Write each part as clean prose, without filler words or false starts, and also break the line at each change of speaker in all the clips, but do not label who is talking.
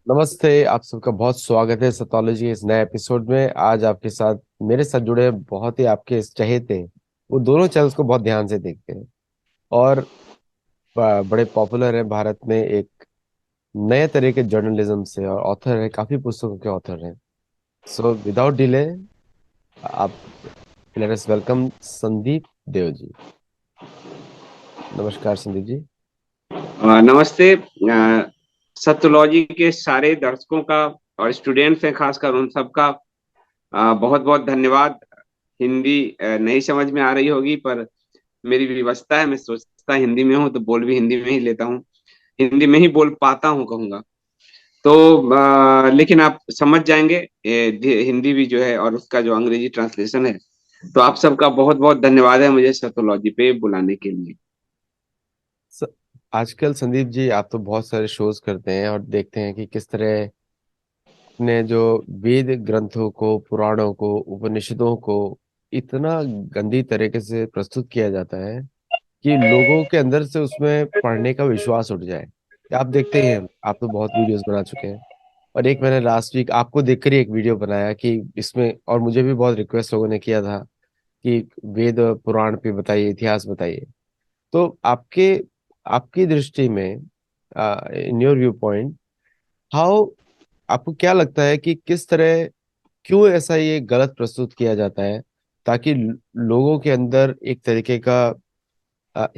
नमस्ते। आप सबका बहुत स्वागत है सतोलॉजी इस नए एपिसोड में। आज आपके साथ मेरे साथ जुड़े बहुत ही आपके चहेते हैं। वो दोनों चैनल्स को बहुत ध्यान से देखते हैं और बड़े पॉपुलर हैं भारत में। एक नए तरह के जर्नलिज्म से और ऑथर है, काफी पुस्तकों के ऑथर हैं। सो विदाउट डिले आप let us welcome Sandeep Dev ji. नमस्कार संदीप जी।
नमस्ते। सत्योलॉजी के सारे दर्शकों का और स्टूडेंट्स हैं, खासकर उन सबका बहुत बहुत धन्यवाद। हिंदी नहीं समझ में आ रही होगी, पर मेरी विवशता है। मैं सोचता हिंदी में हूँ तो बोल भी हिंदी में ही लेता हूँ। हिंदी में ही बोल पाता हूँ कहूँगा। तो लेकिन आप समझ जाएंगे, हिंदी भी जो है और उसका जो अंग्रेजी ट्रांसलेशन है। तो आप सबका बहुत बहुत धन्यवाद है मुझे सत्योलॉजी पे बुलाने के लिए।
स- आजकल संदीप जी आप तो बहुत सारे शोज करते हैं और देखते हैं कि किस तरह ने जो वेद ग्रंथों को, पुराणों को, उपनिषदों को इतना गंदी तरीके से प्रस्तुत किया जाता है कि लोगों के अंदर से उसमें पढ़ने का विश्वास उठ जाए। आप देखते ही हैं, आप तो बहुत वीडियोस बना चुके हैं। और एक मैंने लास्ट वीक आपको देखकर ही एक वीडियो बनाया कि इसमें, और मुझे भी बहुत रिक्वेस्ट लोगों ने किया था कि वेद पुराण पे बताइए, इतिहास बताइए। तो आपके आपकी दृष्टि में, in your view point, how, आपको क्या लगता है कि किस तरह, क्यों ऐसा ये गलत प्रस्तुत किया जाता है ताकि लोगों के अंदर एक तरीके का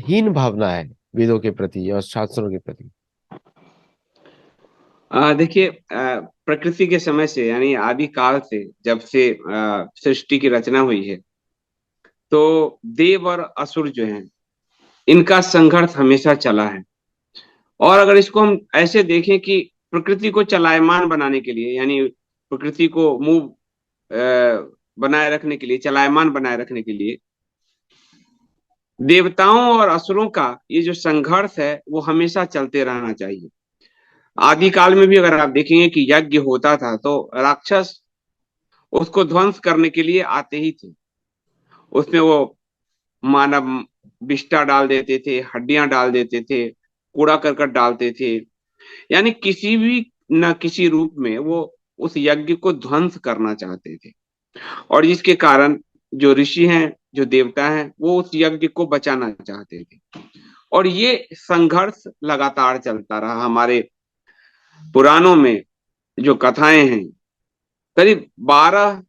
हीन भावना है वेदों के प्रति और शास्त्रों के प्रति।
देखिए, प्रकृति के समय से यानी आदि काल से जब से सृष्टि की रचना हुई है, तो देव और असुर जो हैं, इनका संघर्ष हमेशा चला है। और अगर इसको हम ऐसे देखें कि प्रकृति को चलायमान बनाने के लिए, यानी प्रकृति को मूव बनाए रखने के लिए, चलायमान बनाए रखने के लिए, देवताओं और असुरों का ये जो संघर्ष है वो हमेशा चलते रहना चाहिए। आदि काल में भी अगर आप देखेंगे कि यज्ञ होता था तो राक्षस उसको ध्वंस करने के लिए आते ही थे। उसमें वो मानव विष्ठा डाल देते थे, हड्डियां डाल देते थे, कूड़ा करकट डालते थे। यानी किसी भी न किसी रूप में वो उस यज्ञ को ध्वंस करना चाहते थे। और जिसके कारण जो ऋषि हैं, जो देवता हैं, वो उस यज्ञ को बचाना चाहते थे। और ये संघर्ष लगातार चलता रहा। हमारे पुराणों में जो कथाएं हैं, करीब 12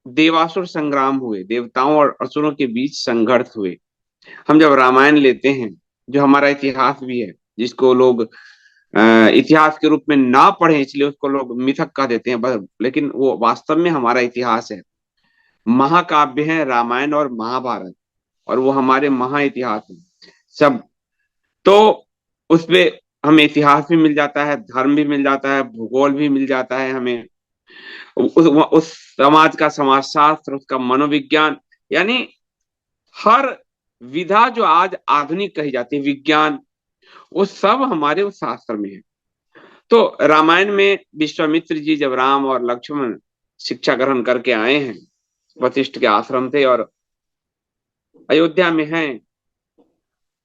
देवासुर संग्राम हुए, देवताओं और असुरों के बीच संघर्ष हुए। हम जब रामायण लेते हैं, जो हमारा इतिहास भी है, जिसको लोग इतिहास के रूप में ना पढ़े इसलिए उसको लोग मिथक कह देते हैं, बस, लेकिन वो वास्तव में हमारा इतिहास है। महाकाव्य है रामायण और महाभारत, और वो हमारे महा इतिहास है सब। तो उसमें हमें इतिहास भी मिल जाता है, धर्म भी मिल जाता है, भूगोल भी मिल जाता है हमें। उस समाज का समाजशास्त्र, उसका मनोविज्ञान, यानी हर विधा जो आज आधुनिक कही जाती है, विज्ञान, वो सब हमारे उस शास्त्र में है। तो रामायण में विश्वामित्र जी जब राम और लक्ष्मण शिक्षा ग्रहण करके आए हैं वशिष्ठ के आश्रम से और अयोध्या में हैं,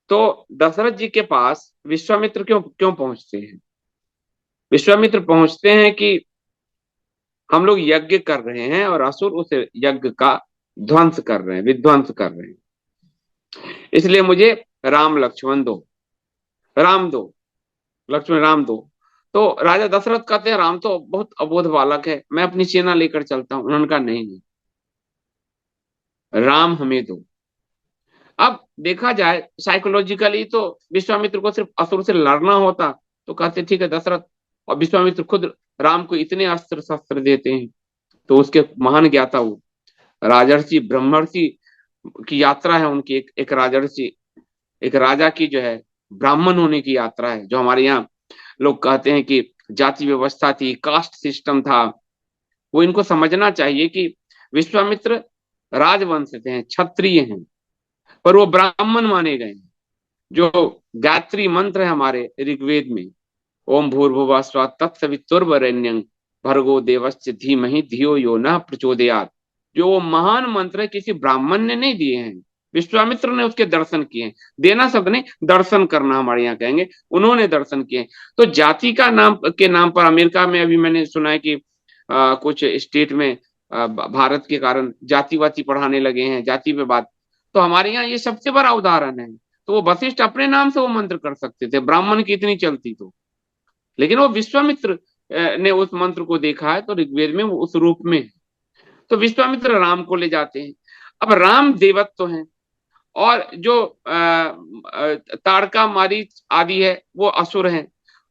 तो दशरथ जी के पास विश्वामित्र क्यों क्यों पहुंचते हैं? विश्वामित्र पहुंचते हैं कि हम लोग यज्ञ कर रहे हैं और असुर उस यज्ञ का ध्वंस कर रहे हैं, विध्वंस कर रहे हैं। इसलिए मुझे राम लक्ष्मण दो, राम दो, लक्ष्मण राम दो। तो राजा दशरथ कहते हैं राम तो बहुत अबोध बालक है, मैं अपनी सेना लेकर चलता हूं। उन्होंने कहा नहीं नहीं, राम हमें दो। अब देखा जाए साइकोलॉजिकली तो विश्वामित्र को सिर्फ असुर से लड़ना होता तो कहते ठीक है दशरथ। और विश्वामित्र खुद राम को इतने अस्त्र शस्त्र देते हैं। तो उसके महान ज्ञाता वो राजर्षि ब्रह्मर्षि की यात्रा है उनकी, एक राजर्षि, एक राजा की जो है ब्राह्मण होने की यात्रा है। जो हमारे यहाँ लोग कहते हैं कि जाति व्यवस्था थी, कास्ट सिस्टम था, वो इनको समझना चाहिए कि विश्वामित्र राजवंश से हैं, क्षत्रिय हैं, पर वो ब्राह्मण माने गए हैं। जो गायत्री मंत्र है हमारे ऋग्वेद में, ओम भूर्भुवः स्वः तत्सवितुर्वरेण्यं भर्गो देवस्य धीमहि धियो यो नः प्रचोदयात्, जो वो महान मंत्र है किसी ब्राह्मण ने नहीं दिए हैं। विश्वामित्र ने उसके दर्शन किए। देना शब्द नहीं, दर्शन करना हमारे यहाँ कहेंगे, उन्होंने दर्शन किए। तो जाति का नाम के नाम पर अमेरिका में अभी मैंने सुना है कि कुछ स्टेट में भारत के कारण जाति वाति पढ़ाने लगे हैं, जाति पे बात। तो हमारे यहाँ ये सबसे बड़ा उदाहरण है। तो वो वशिष्ठ अपने नाम से वो मंत्र कर सकते थे, ब्राह्मण की इतनी चलती तो, लेकिन वो विश्वामित्र ने उस मंत्र को देखा है, तो ऋग्वेद में वो उस रूप में है। तो विश्वामित्र राम को ले जाते हैं। अब राम देवत्व तो हैं, और जो ताड़का मारीच आदि है वो असुर हैं।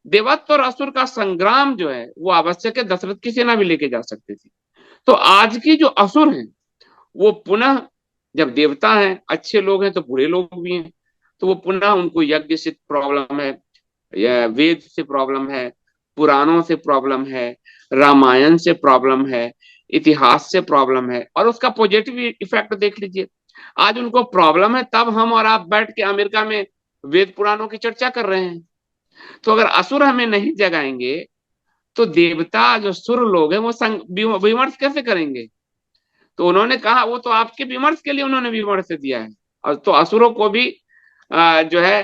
देवत्व और असुर का संग्राम जो है वो आवश्यक है, दशरथ की सेना भी लेके जा सकते थे। तो आज की जो असुर हैं वो पुनः, जब देवता हैं, अच्छे लोग हैं तो बुरे लोग भी हैं, तो वो पुनः उनको यज्ञ से प्रॉब्लम है, या वेद से प्रॉब्लम है, पुराणों से प्रॉब्लम है, रामायण से प्रॉब्लम है, इतिहास से प्रॉब्लम है। और उसका पॉजिटिव इफेक्ट देख लीजिए, आज उनको प्रॉब्लम है, तब हम और आप बैठ के अमेरिका में वेद पुराणों की चर्चा कर रहे हैं। तो अगर असुर हमें नहीं जगाएंगे तो देवता जो सुर लोग हैं वो विमर्श कैसे करेंगे? तो उन्होंने कहा, वो तो आपके विमर्श के लिए उन्होंने विमर्श दिया है। और तो असुरों को भी जो है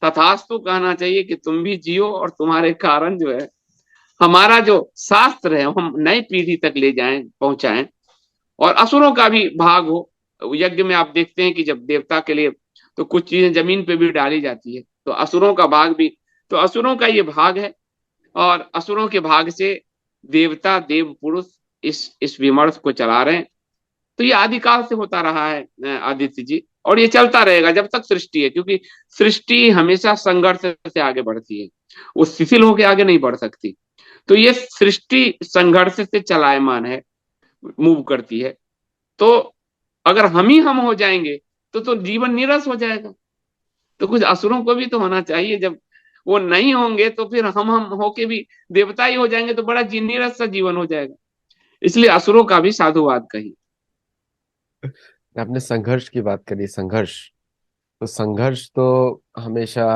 तथास्तु कहना चाहिए कि तुम भी जियो, और तुम्हारे कारण जो है हमारा जो शास्त्र है हम नई पीढ़ी तक ले जाएं, पहुंचाएं, और असुरों का भी भाग हो। यज्ञ में आप देखते हैं कि जब देवता के लिए तो कुछ चीजें जमीन पे भी डाली जाती है, तो असुरों का भाग भी, तो असुरों का ये भाग है। और असुरों के भाग से देवता देव पुरुष इस विमर्श को चला रहे हैं। तो ये आदिकाल से होता रहा है आदित्य जी, और ये चलता रहेगा जब तक सृष्टि है, क्योंकि सृष्टि हमेशा संघर्ष से आगे बढ़ती है, वो शिथिल होकर आगे नहीं बढ़ सकती। तो ये सृष्टि संघर्ष से चलायमान है, मूव करती है। तो अगर हम ही हम हो जाएंगे तो जीवन नीरस हो जाएगा। तो कुछ असुरों को भी तो होना चाहिए, जब वो नहीं होंगे तो फिर हम होके भी देवता ही हो जाएंगे, तो बड़ा नीरस सा जीवन हो जाएगा। इसलिए असुरों का भी साधुवाद कही।
आपने संघर्ष की बात करी, संघर्ष, तो संघर्ष तो हमेशा,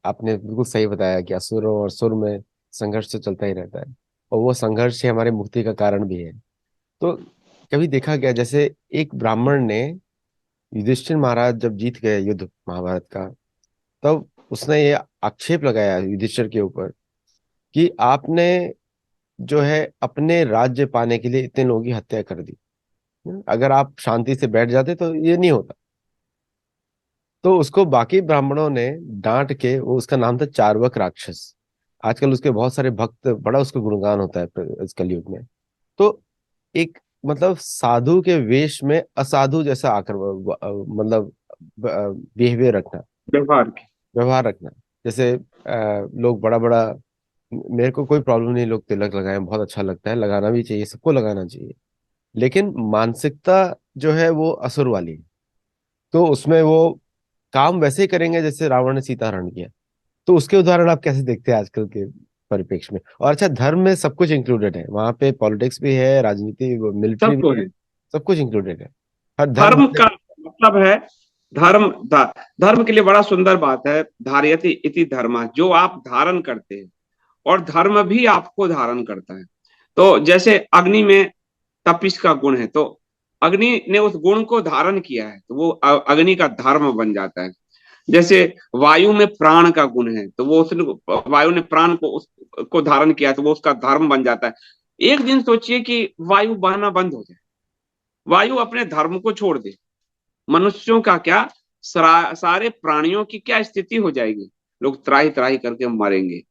आपने बिल्कुल सही बताया कि असुरों और सुर में संघर्ष तो चलता ही रहता है, और वो संघर्ष ही हमारी मुक्ति का कारण भी है। तो कभी देखा गया, जैसे एक ब्राह्मण ने, युधिष्ठिर महाराज जब जीत गए युद्ध महाभारत का, तब उसने ये आक्षेप लगाया युधिष्ठिर के ऊपर कि आपने जो है अपने राज्य पाने के लिए इतने लोगों की हत्या कर दी। अगर आप शांति से बैठ जाते तो ये नहीं होता। तो उसको बाकी ब्राह्मणों ने डांट के, वो उसका नाम था चार्वक राक्षस। आजकल उसके बहुत सारे भक्त, बड़ा उसका गुणगान होता है इस कलयुग में। तो एक मतलब साधु के वेश में असाधु जैसा आकर मतलब बिहेवियर रखना,
व्यवहार की।
व्यवहार रखना। जैसे लोग बड़ा बड़ा, मेरे को कोई प्रॉब्लम नहीं, लोग तिलक लगाएं, बहुत अच्छा लगता है, लगाना भी चाहिए, सबको लगाना चाहिए। लेकिन मानसिकता जो है वो असुर वाली है। तो उसमें वो काम वैसे ही करेंगे जैसे रावण ने सीता हरण किया। तो उसके उदाहरण आप कैसे देखते हैं आजकल के परिप्रेक्ष्य में? और अच्छा, धर्म में सब कुछ इंक्लूडेड है, वहां पे पॉलिटिक्स भी है, राजनीति, मिलिट्री
सब
भी
तो
है,
है।
सब कुछ इंक्लूडेड है। हर धर्म
धर्म
हर
का मतलब है, धर्म धर्म के लिए बड़ा सुंदर बात है, धारयति इति धर्म, जो आप धारण करते हैं, और धर्म भी आपको धारण करता है। तो जैसे अग्नि में तपिश का गुण है, तो अग्नि ने उस गुण को धारण किया है, तो वो अग्नि का धर्म बन जाता है। जैसे वायु में प्राण का गुण है, तो वो उसने, वायु ने प्राण को उसको धारण किया, तो वो उसका धर्म बन जाता है। एक दिन सोचिए कि वायु बहना बंद हो जाए, वायु अपने धर्म को छोड़ दे, मनुष्यों का क्या, सारे प्राणियों की क्या स्थिति हो जाएगी, लोग त्राही त्राही करके मरेंगे।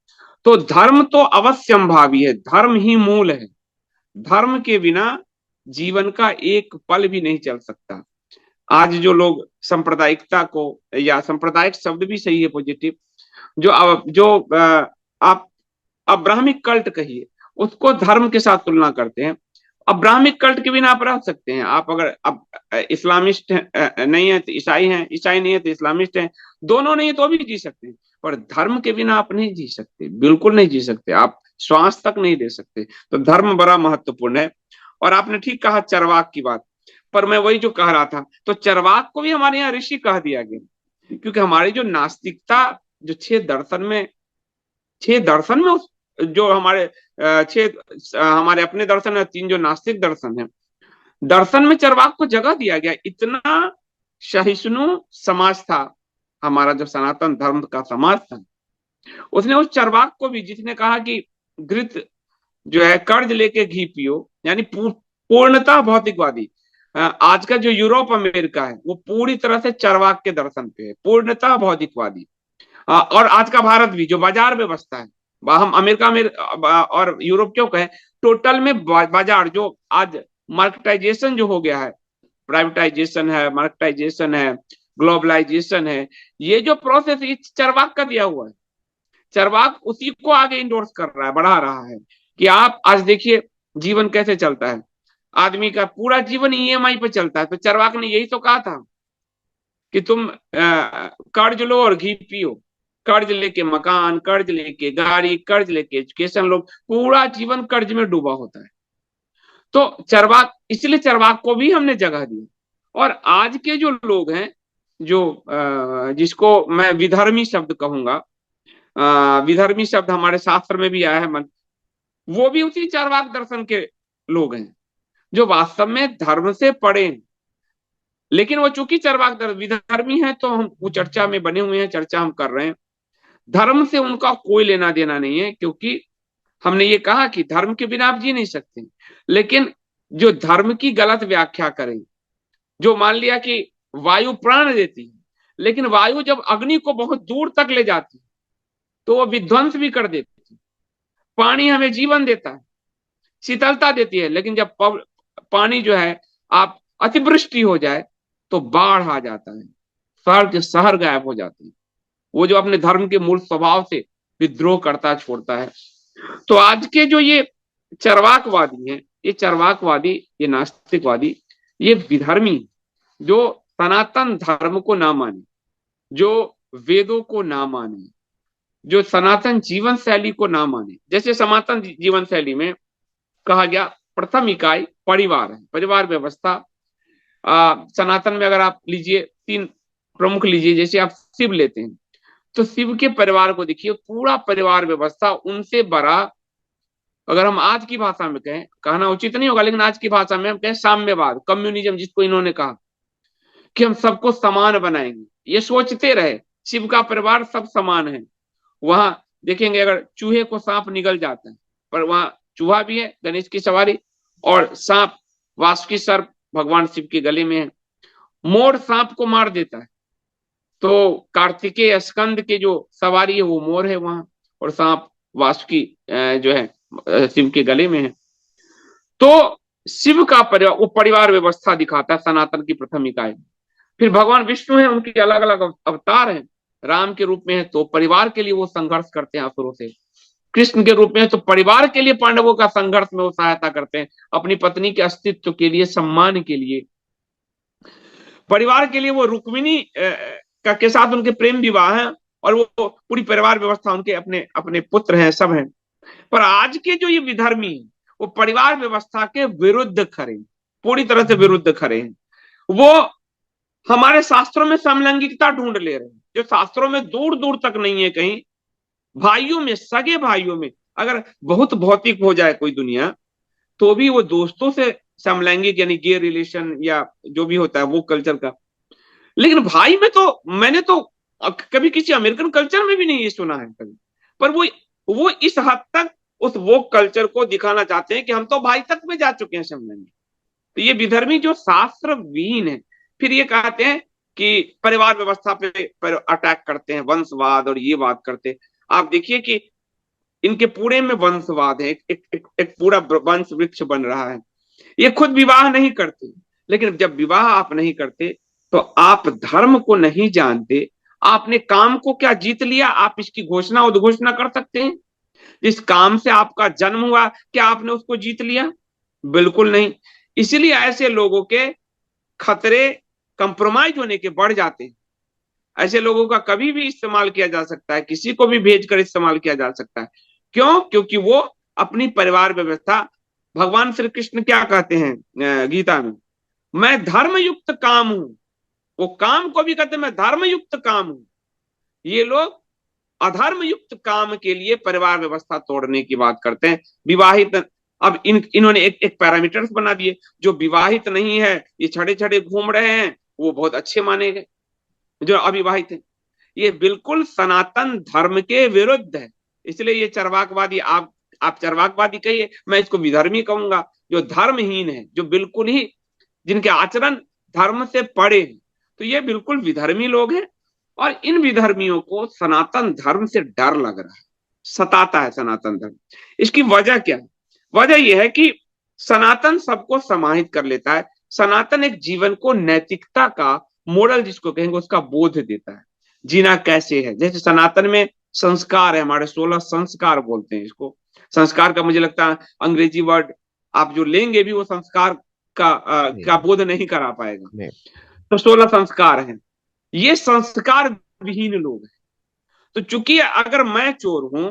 तो धर्म तो अवश्यंभावी है, धर्म ही मूल है। धर्म के बिना जीवन का एक पल भी नहीं चल सकता। आज जो लोग सांप्रदायिकता को, या सांप्रदायिक शब्द भी सही है, पॉजिटिव, आप अब्राहमिक कल्ट कहिए, उसको धर्म के साथ तुलना करते हैं। अब्राहमिक कल्ट के बिना आप रह सकते हैं, आप अगर अब इस्लामिस्ट नहीं है तो ईसाई हैं, ईसाई नहीं है तो इस्लामिस्ट हैं, दोनों नहीं है तो भी जी सकते हैं। पर धर्म के बिना आप नहीं जी सकते, बिल्कुल नहीं जी सकते, आप श्वास तक नहीं ले सकते। तो धर्म बड़ा महत्वपूर्ण है। और आपने ठीक कहा चरवाक की बात, पर मैं वही जो कह रहा था, तो चरवाक को भी हमारे यहाँ ऋषि कह दिया गया, क्योंकि हमारी जो नास्तिकता, जो छह दर्शन में जो हमारे हमारे अपने दर्शन है, तीन जो नास्तिक दर्शन है, दर्शन में चरवाक को जगह दिया गया। इतना सहिष्णु समाज था, हमारा जो सनातन धर्म का समाज था, उसने उस चरवाक को भी, जिसने कहा कि घृत जो है कर्ज लेके घी पियो, यानी पूर्णतः भौतिकवादी। आज का जो यूरोप अमेरिका है वो पूरी तरह से चरवाक के दर्शन पे है, पूर्णतः भौतिकवादी। और आज का भारत भी जो बाजार व्यवस्था है, हम अमेरिका में और यूरोप क्यों कहें, टोटल में बाजार जो आज मार्केटाइजेशन जो हो गया है, प्राइवेटाइजेशन है, मार्केटाइजेशन है, ग्लोबलाइजेशन है, ये जो प्रोसेस ये चरवाक का दिया हुआ है। चरवाक उसी को आगे इंडोर्स कर रहा है, बढ़ा रहा है कि आप आज देखिए जीवन कैसे चलता है, आदमी का पूरा जीवन ईएमआई पे चलता है। तो चरवाक ने यही तो कहा था कि तुम कर्ज लो और घी पियो, कर्ज लेके मकान, कर्ज लेके गाड़ी, कर्ज लेके एजुकेशन, लोग पूरा जीवन कर्ज में डूबा होता है। तो चरवाक, इसलिए चरवाक को भी हमने जगह दी। और आज के जो लोग हैं, जो जिसको मैं विधर्मी शब्द कहूंगा, विधर्मी शब्द हमारे शास्त्र में भी आया है, मन, वो भी उसी चारवाक दर्शन के लोग हैं, जो वास्तव में धर्म से पढ़े हैं। लेकिन वो चूंकि चारवाक विधर्मी है, तो हम वो चर्चा में बने हुए हैं, चर्चा हम कर रहे हैं। धर्म से उनका कोई लेना देना नहीं है, क्योंकि हमने ये कहा कि धर्म के बिना आप जी नहीं सकते। लेकिन जो धर्म की गलत व्याख्या करें, जो मान लिया कि वायु प्राण देती है, लेकिन वायु जब अग्नि को बहुत दूर तक ले जाती है तो वो विध्वंस भी कर देती है। पानी हमें जीवन देता है, शीतलता देती है, लेकिन जब पानी जो है आप अतिवृष्टि हो जाए तो बाढ़ आ जाता है, शहर के शहर गायब हो जाते हैं। वो जो अपने धर्म के मूल स्वभाव से विद्रोह करता छोड़ता है। तो आज के जो ये चरवाकवादी हैं, ये चरवाकवादी, ये नास्तिकवादी, ये विधर्मी, जो सनातन धर्म को ना माने, जो वेदों को ना माने, जो सनातन जीवन शैली को ना माने। जैसे सनातन जीवन शैली में कहा गया प्रथम इकाई परिवार है, परिवार व्यवस्था। सनातन में अगर आप लीजिए तीन प्रमुख लीजिए, जैसे आप शिव लेते हैं तो शिव के परिवार को देखिए, पूरा परिवार व्यवस्था उनसे बड़ा, अगर हम आज की भाषा में कहें, कहना उचित नहीं होगा, लेकिन आज की भाषा में हम कहें साम्यवाद, कम्युनिज्म, जिसको इन्होंने कहा कि हम सबको समान बनाएंगे, ये सोचते रहे। शिव का परिवार सब समान है। वहां देखेंगे अगर चूहे को सांप निगल जाता है, पर वहां चूहा भी है, गणेश की सवारी, और सांप वासुकी सर्प भगवान शिव के गले में है। मोर सांप को मार देता है, तो कार्तिकेय स्कंद के जो सवारी है वो मोर है वहां, और सांप वासुकी जो है शिव के गले में है। तो शिव का परिवार, वो परिवार व्यवस्था दिखाता है सनातन की प्रथम इकाई। फिर भगवान विष्णु है, उनके अलग अलग अवतार हैं। राम के रूप में है तो परिवार के लिए वो संघर्ष करते हैं असुरों से, कृष्ण के रूप में है तो परिवार के लिए पांडवों का संघर्ष में वो सहायता करते हैं, अपनी पत्नी के अस्तित्व के लिए, सम्मान के लिए, परिवार के लिए। वो रुक्मिणी का के साथ उनके प्रेम विवाह है, और वो पूरी परिवार व्यवस्था, उनके अपने अपने पुत्र हैं, सब हैं। पर आज के जो ये विधर्मी हैं, वो परिवार व्यवस्था के विरुद्ध खड़े, पूरी तरह से विरुद्ध खड़े हैं। वो हमारे शास्त्रों में समलैंगिकता ढूंढ ले रहे हैं, जो शास्त्रों में दूर दूर तक नहीं है। कहीं भाइयों में, सगे भाइयों में अगर बहुत भौतिक हो जाए कोई दुनिया, तो भी वो दोस्तों से समलैंगिक यानी गे रिलेशन या जो भी होता है वो कल्चर का। लेकिन भाई में तो मैंने तो कभी किसी अमेरिकन कल्चर में भी नहीं ये सुना है कभी। पर वो इस हद तक उस वो कल्चर को दिखाना चाहते हैं कि हम तो भाई तक में जा चुके हैं समलैंगिक। तो ये विधर्मी जो शास्त्र विहीन है, फिर ये कहते हैं कि परिवार व्यवस्था पे अटैक करते हैं, वंशवाद और ये बात करते हैं। आप देखिए कि इनके पूरे में वंशवाद है, एक पूरा वंश वृक्ष बन रहा है। ये खुद विवाह नहीं करते, लेकिन जब विवाह आप नहीं करते तो आप धर्म को नहीं जानते। आपने काम को क्या जीत लिया, आप इसकी घोषणा उद्घोषणा कर सकते हैं। जिस काम से आपका जन्म हुआ, क्या आपने उसको जीत लिया? बिल्कुल नहीं। इसीलिए ऐसे लोगों के खतरे कंप्रोमाइज होने के बढ़ जाते हैं। ऐसे लोगों का कभी भी इस्तेमाल किया जा सकता है, किसी को भी भेजकर इस्तेमाल किया जा सकता है। क्यों? क्योंकि वो अपनी परिवार व्यवस्था, भगवान श्री कृष्ण क्या कहते हैं गीता में, मैं धर्मयुक्त काम हूं। वो काम को भी कहते हैं मैं धर्मयुक्त काम हूं। ये लोग अधर्म युक्त काम के लिए परिवार व्यवस्था तोड़ने की बात करते हैं। विवाहित, अब इन्होंने एक पैरामीटर्स बना दिए, जो विवाहित नहीं है ये छड़े छड़े घूम रहे हैं, वो बहुत अच्छे माने गए, जो अविवाहित है। ये बिल्कुल सनातन धर्म के विरुद्ध है। इसलिए ये चरवाकवादी, आप चरवाकवादी कहिए, मैं इसको विधर्मी कहूंगा। जो धर्महीन है, जो बिल्कुल ही, जिनके आचरण धर्म से परे हैं, तो ये बिल्कुल विधर्मी लोग हैं। और इन विधर्मियों को सनातन धर्म से डर लग रहा है, सताता है सनातन धर्म। इसकी वजह क्या है? वजह यह है कि सनातन सबको समाहित कर लेता है। सनातन एक जीवन को नैतिकता का, मोरल जिसको कहेंगे, उसका बोध देता है। जीना कैसे है, जैसे सनातन में संस्कार है, हमारे 16 संस्कार बोलते हैं इसको। संस्कार का मुझे लगता है अंग्रेजी वर्ड आप जो लेंगे भी वो संस्कार का
नहीं
बोध नहीं करा पाएगा।
नहीं।
तो 16 संस्कार हैं। ये संस्कार विहीन लोग हैं। तो चूंकि अगर मैं चोर हूं,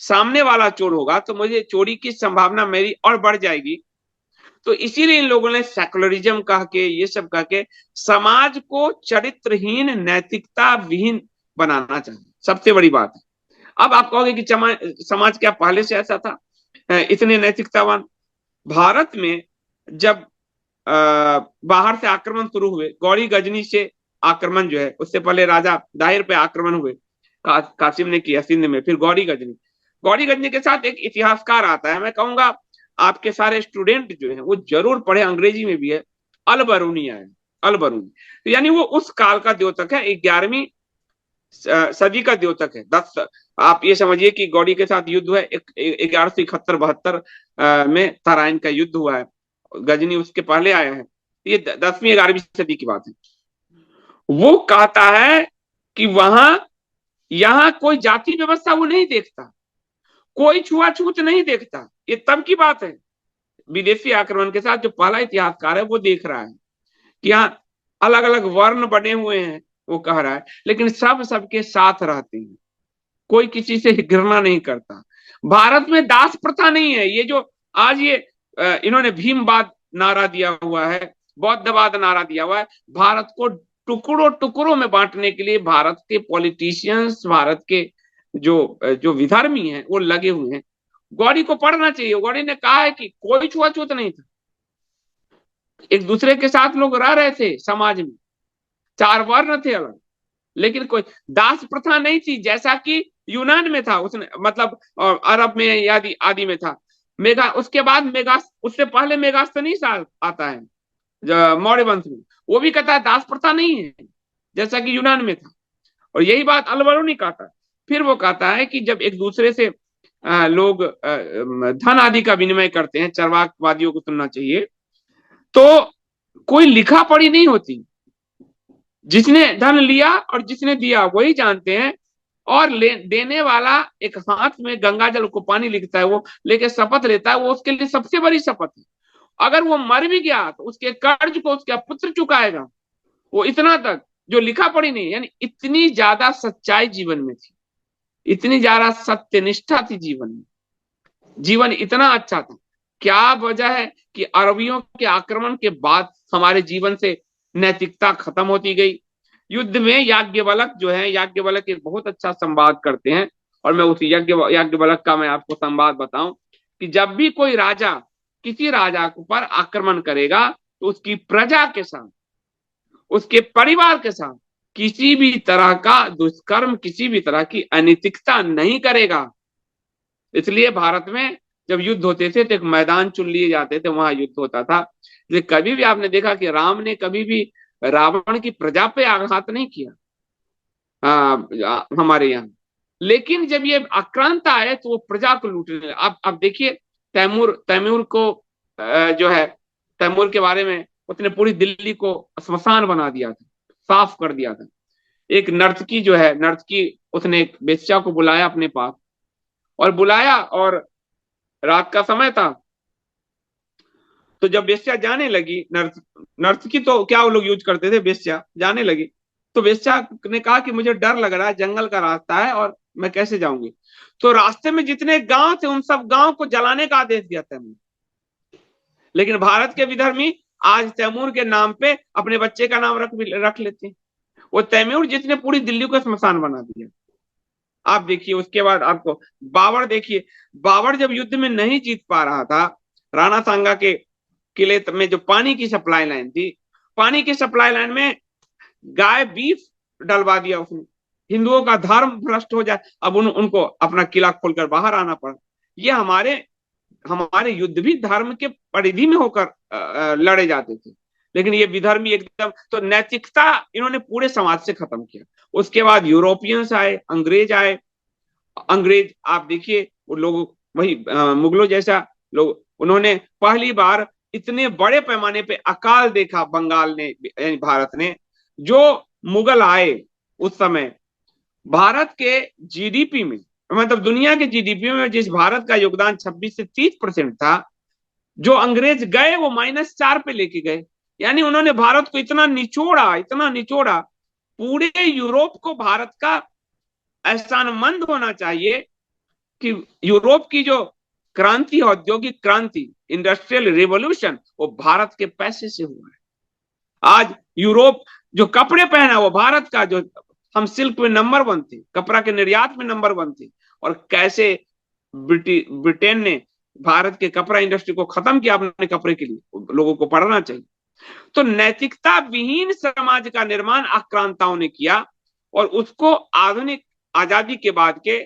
सामने वाला चोर होगा, तो मुझे चोरी की संभावना मेरी और बढ़ जाएगी। तो इसीलिए इन लोगों ने सेकुलरिज्म कह के, ये सब कह के समाज को चरित्रहीन, नैतिकता विहीन बनाना चाहिए। सबसे बड़ी बात है। अब आप कहोगे कि समाज क्या पहले से ऐसा था, इतने नैतिकतावान? भारत में जब बाहर से आक्रमण शुरू हुए, गौरी गजनी से आक्रमण जो है, उससे पहले राजा दाहिर पे आक्रमण हुए, कासिम ने किया सिंध में, फिर गौरी गजनी के साथ एक इतिहासकार आता है, मैं कहूंगा आपके सारे स्टूडेंट जो है वो जरूर पढ़े, अंग्रेजी में भी है, अल बरूनी है। अल बरूनी, तो यानी वो उस काल का द्योतक है, 11वीं सदी का द्योतक है। 10, आप ये समझिए कि गौरी के साथ युद्ध हुआ है 1171-72 में तराइन का युद्ध हुआ है। गजनी उसके पहले आया है। ये 10वीं 11वीं सदी की बात है। वो कहता है कि वहां, यहां कोई जाति व्यवस्था वो नहीं देखता, कोई छुआछूत नहीं देखता। ये तब की बात है, विदेशी आक्रमण के साथ जो पहला इतिहासकार है वो देख रहा है कि यहाँ अलग अलग वर्ण बने हुए हैं, वो कह रहा है, लेकिन सब सबके साथ रहते हैं, कोई किसी से घृणा नहीं करता। भारत में दास प्रथा नहीं है। ये जो आज ये इन्होंने भीमवाद नारा दिया हुआ है, बौद्धवाद नारा दिया हुआ है, भारत को टुकड़ों टुकड़ों में बांटने के लिए भारत के पॉलिटिशियंस, भारत के जो जो विधर्मी हैं वो लगे हुए हैं। गौड़ी को पढ़ना चाहिए। गौड़ी ने कहा है कि कोई छुआछूत नहीं था, एक दूसरे के साथ लोग रह रहे थे समाज में, 4 वर्ण थे अलग, लेकिन कोई दास प्रथा नहीं थी, जैसा कि यूनान में था, उसने मतलब अरब में आदि आदि में था। मेगा उसके बाद मेगास, उससे पहले मेगास्थनीस आता है मौर्य वंश में, वो भी कहता है दास प्रथा नहीं है, जैसा कि यूनान में था। और यही बात अलबरूनी कहता है। फिर वो कहता है कि जब एक दूसरे से लोग धन आदि का विनिमय करते हैं, चरवाकवादियों को सुनना चाहिए, तो कोई लिखा पढ़ी नहीं होती। जिसने धन लिया और जिसने दिया वही जानते हैं। और देने वाला एक हाथ में गंगा जल को पानी लिखता है, वो लेके शपथ लेता है, वो उसके लिए सबसे बड़ी शपथ है। अगर वो मर भी गया तो उसके कर्ज को उसका पुत्र चुकाएगा। वो इतना तक जो लिखा पढ़ी नहीं, यानी इतनी ज्यादा सच्चाई जीवन में थी, इतनी ज्यादा सत्यनिष्ठा थी जीवन में, जीवन इतना अच्छा था। क्या वजह है कि अरबियों के आक्रमण के बाद हमारे जीवन से नैतिकता खत्म होती गई। युद्ध में याज्ञवल्क जो है, याज्ञवल्क एक बहुत अच्छा संवाद करते हैं, और मैं उस याज्ञवल्क का मैं आपको संवाद बताऊं कि जब भी कोई राजा किसी राजा पर आक्रमण करेगा, तो उसकी प्रजा के साथ, उसके परिवार के साथ किसी भी तरह का दुष्कर्म, किसी भी तरह की अनैतिकता नहीं करेगा। इसलिए भारत में जब युद्ध होते थे तो एक मैदान चुन लिए जाते थे, वहां युद्ध होता था। लेकिन कभी भी आपने देखा कि राम ने कभी भी रावण की प्रजा पे आघात नहीं किया हमारे यहाँ। लेकिन जब ये आक्रांता आए तो वो प्रजा को लूटने लगे। आप देखिए, तैमूर तैमूर को जो है, तैमूर के बारे में उसने पूरी दिल्ली को श्मशान बना दिया था, साफ कर दिया था। एक नर्तकी जो है, नर्तकी, उसने एक बेश्या को बुलाया अपने पास, और बुलाया, और रात का समय था। तो जब बेश्या जाने लगी, नर्तकी तो क्या वो लोग यूज करते थे, बेश्या जाने लगी, तो बेश्या ने कहा कि मुझे डर लग रहा है, जंगल का रास्ता है और मैं कैसे जाऊंगी। तो रास्ते में जितने गांव थे उन सब गांव को जलाने का आदेश दिया तैमूर। लेकिन भारत के विधर्मी आज तैमूर के नाम पे अपने बच्चे का नाम रख लेते हैं। वो तैमूर जिसने पूरी दिल्ली को श्मशान बना दिया। आप देखिए, उसके बाद आपको बाबर देखिए, बाबर जब युद्ध में नहीं जीत पा रहा था, राणा सांगा के किले में जो पानी की सप्लाई लाइन थी, पानी की सप्लाई लाइन में गाय बीफ डलवा दिया उसने, हिंदुओं का धर्म भ्रष्ट हो जाए, अब उनको अपना किला खोलकर बाहर आना पड़ा। ये हमारे हमारे युद्ध भी धर्म के परिधि में होकर लड़े जाते थे, लेकिन ये विधर्मी एकदम, तो नैतिकता इन्होंने पूरे समाज से खत्म किया। उसके बाद यूरोपियंस आए, अंग्रेज आए। अंग्रेज आप देखिए, वो लोग वही मुगलों जैसा लोग, उन्होंने पहली बार इतने बड़े पैमाने पे अकाल देखा बंगाल ने, यानी भारत ने। जो मुगल आए उस समय, भारत के जीडीपी में, मतलब दुनिया के जीडीपी में जिस भारत का योगदान 26 से 30% था, जो अंग्रेज गए वो -4 पे लेके गए। यानी उन्होंने भारत को इतना निचोड़ा, इतना निचोड़ा। पूरे यूरोप को भारत का एहसानमंद होना चाहिए कि यूरोप की जो क्रांति, औद्योगिक क्रांति, इंडस्ट्रियल रिवॉल्यूशन, वो भारत के पैसे से हुआ है। आज यूरोप जो कपड़े पहना वो भारत का, जो हम सिल्क में नंबर 1 थे, कपड़ा के निर्यात में नंबर 1 थे, और कैसे ब्रिटेन ने भारत के कपड़ा इंडस्ट्री को खत्म किया अपने कपड़े के लिए, लोगों को पढ़ना चाहिए। तो नैतिकता विहीन समाज का निर्माण आक्रांताओं ने किया, और उसको आधुनिक आजादी के बाद के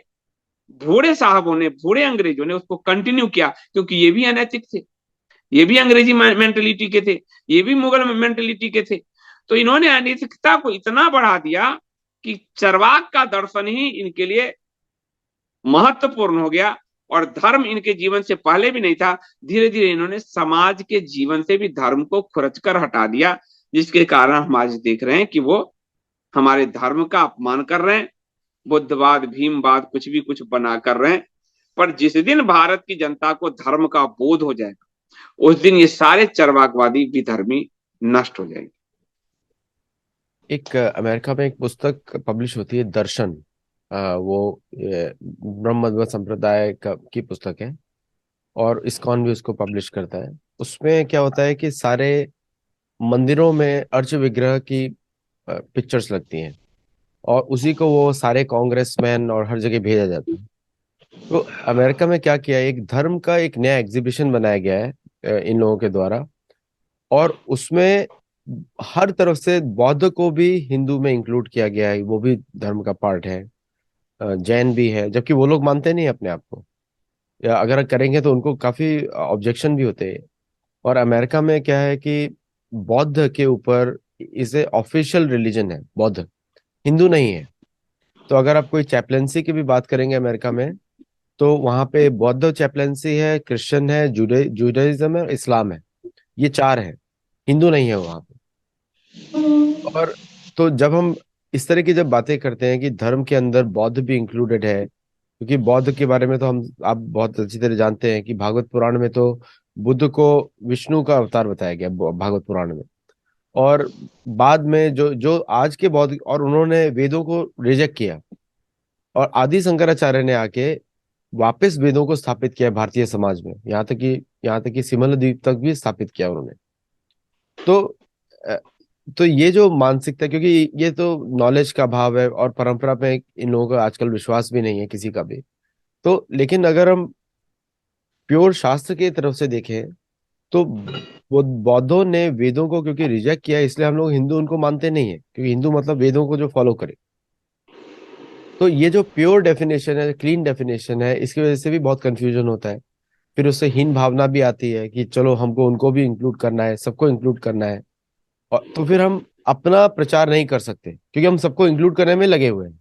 भूरे साहबों ने, भूरे अंग्रेजों ने उसको कंटिन्यू किया, क्योंकि ये भी अनैतिक थे, ये भी अंग्रेजी मेंटेलिटी के थे, ये भी मुगल मेंटेलिटी के थे। तो इन्होंने अनैतिकता को इतना बढ़ा दिया कि चरवाक का दर्शन ही इनके लिए महत्वपूर्ण हो गया, और धर्म इनके जीवन से पहले भी नहीं था। धीरे धीरे इन्होंने समाज के जीवन से भी धर्म को खुरच कर हटा दिया, जिसके कारण हम आज देख रहे हैं कि वो हमारे धर्म का अपमान कर रहे हैं, बुद्धवाद, भीमवाद, कुछ भी कुछ बना कर रहे हैं। पर जिस दिन भारत की जनता को धर्म का बोध हो जाएगा, उस दिन ये सारे चरवाकवादी विधर्मी नष्ट हो जाएंगे।
एक अमेरिका में एक पुस्तक पब्लिश होती है, दर्शन। वो ब्रह्म मध्व संप्रदाय की पुस्तक है, और इस्कॉन भी उसको पब्लिश करता है। उसमें क्या होता है कि सारे मंदिरों में अर्च विग्रह की पिक्चर्स लगती हैं, और उसी को वो सारे कांग्रेसमैन और हर जगह भेजा जाता है। तो अमेरिका में क्या किया, एक धर्म का एक नया एग्जीबिशन बनाया गया है इन लोगों के द्वारा, और उसमें हर तरफ से बौद्ध को भी हिंदू में इंक्लूड किया गया है, वो भी धर्म का पार्ट है। जैन भी है, जबकि वो लोग मानते नहीं अपने आप को, या अगर करेंगे तो उनको काफी ऑब्जेक्शन भी होते हैं। और अमेरिका में क्या है कि बौद्ध के ऊपर इसे ऑफिशियल रिलीजन है, बौद्ध, हिंदू नहीं है। तो अगर आप कोई चैपलेंसी की भी बात करेंगे अमेरिका में, तो वहां पे बौद्ध चैपलेंसी है, क्रिश्चियन है, जुडाइज्म है और इस्लाम है। ये चार है, हिंदू नहीं है वहां पे। और तो जब हम इस तरह की जब बातें करते हैं कि धर्म के अंदर बौद्ध भी इंक्लूडेड है, क्योंकि बौद्ध के बारे में तो हम आप बहुत अच्छी तरह जानते हैं कि भागवत पुराण में तो बुद्ध को विष्णु का अवतार बताया गया, भागवत पुराण में। और बाद में जो जो आज के बौद्ध, और उन्होंने वेदों को रिजेक्ट किया, और आदि शंकराचार्य ने आके वापस वेदों को स्थापित किया भारतीय समाज में, यहाँ तक कि सिमल द्वीप तक भी स्थापित किया उन्होंने। तो अ, तो ये जो मानसिकता, क्योंकि ये तो नॉलेज का अभाव है, और परंपरा पे इन लोगों का आजकल विश्वास भी नहीं है किसी का भी। तो लेकिन अगर हम प्योर शास्त्र की तरफ से देखें, तो वो बौद्धों ने वेदों को क्योंकि रिजेक्ट किया, इसलिए हम लोग हिंदू उनको मानते नहीं है, क्योंकि हिंदू मतलब वेदों को जो फॉलो करे। तो ये जो प्योर डेफिनेशन है, क्लीन डेफिनेशन है, इसकी वजह से भी बहुत कंफ्यूजन होता है। फिर उससे हीन भावना भी आती है कि चलो हमको उनको भी इंक्लूड करना है, सबको इंक्लूड करना है। और तो फिर हम अपना प्रचार नहीं कर सकते, क्योंकि हम सबको इंक्लूड करने में लगे हुए हैं।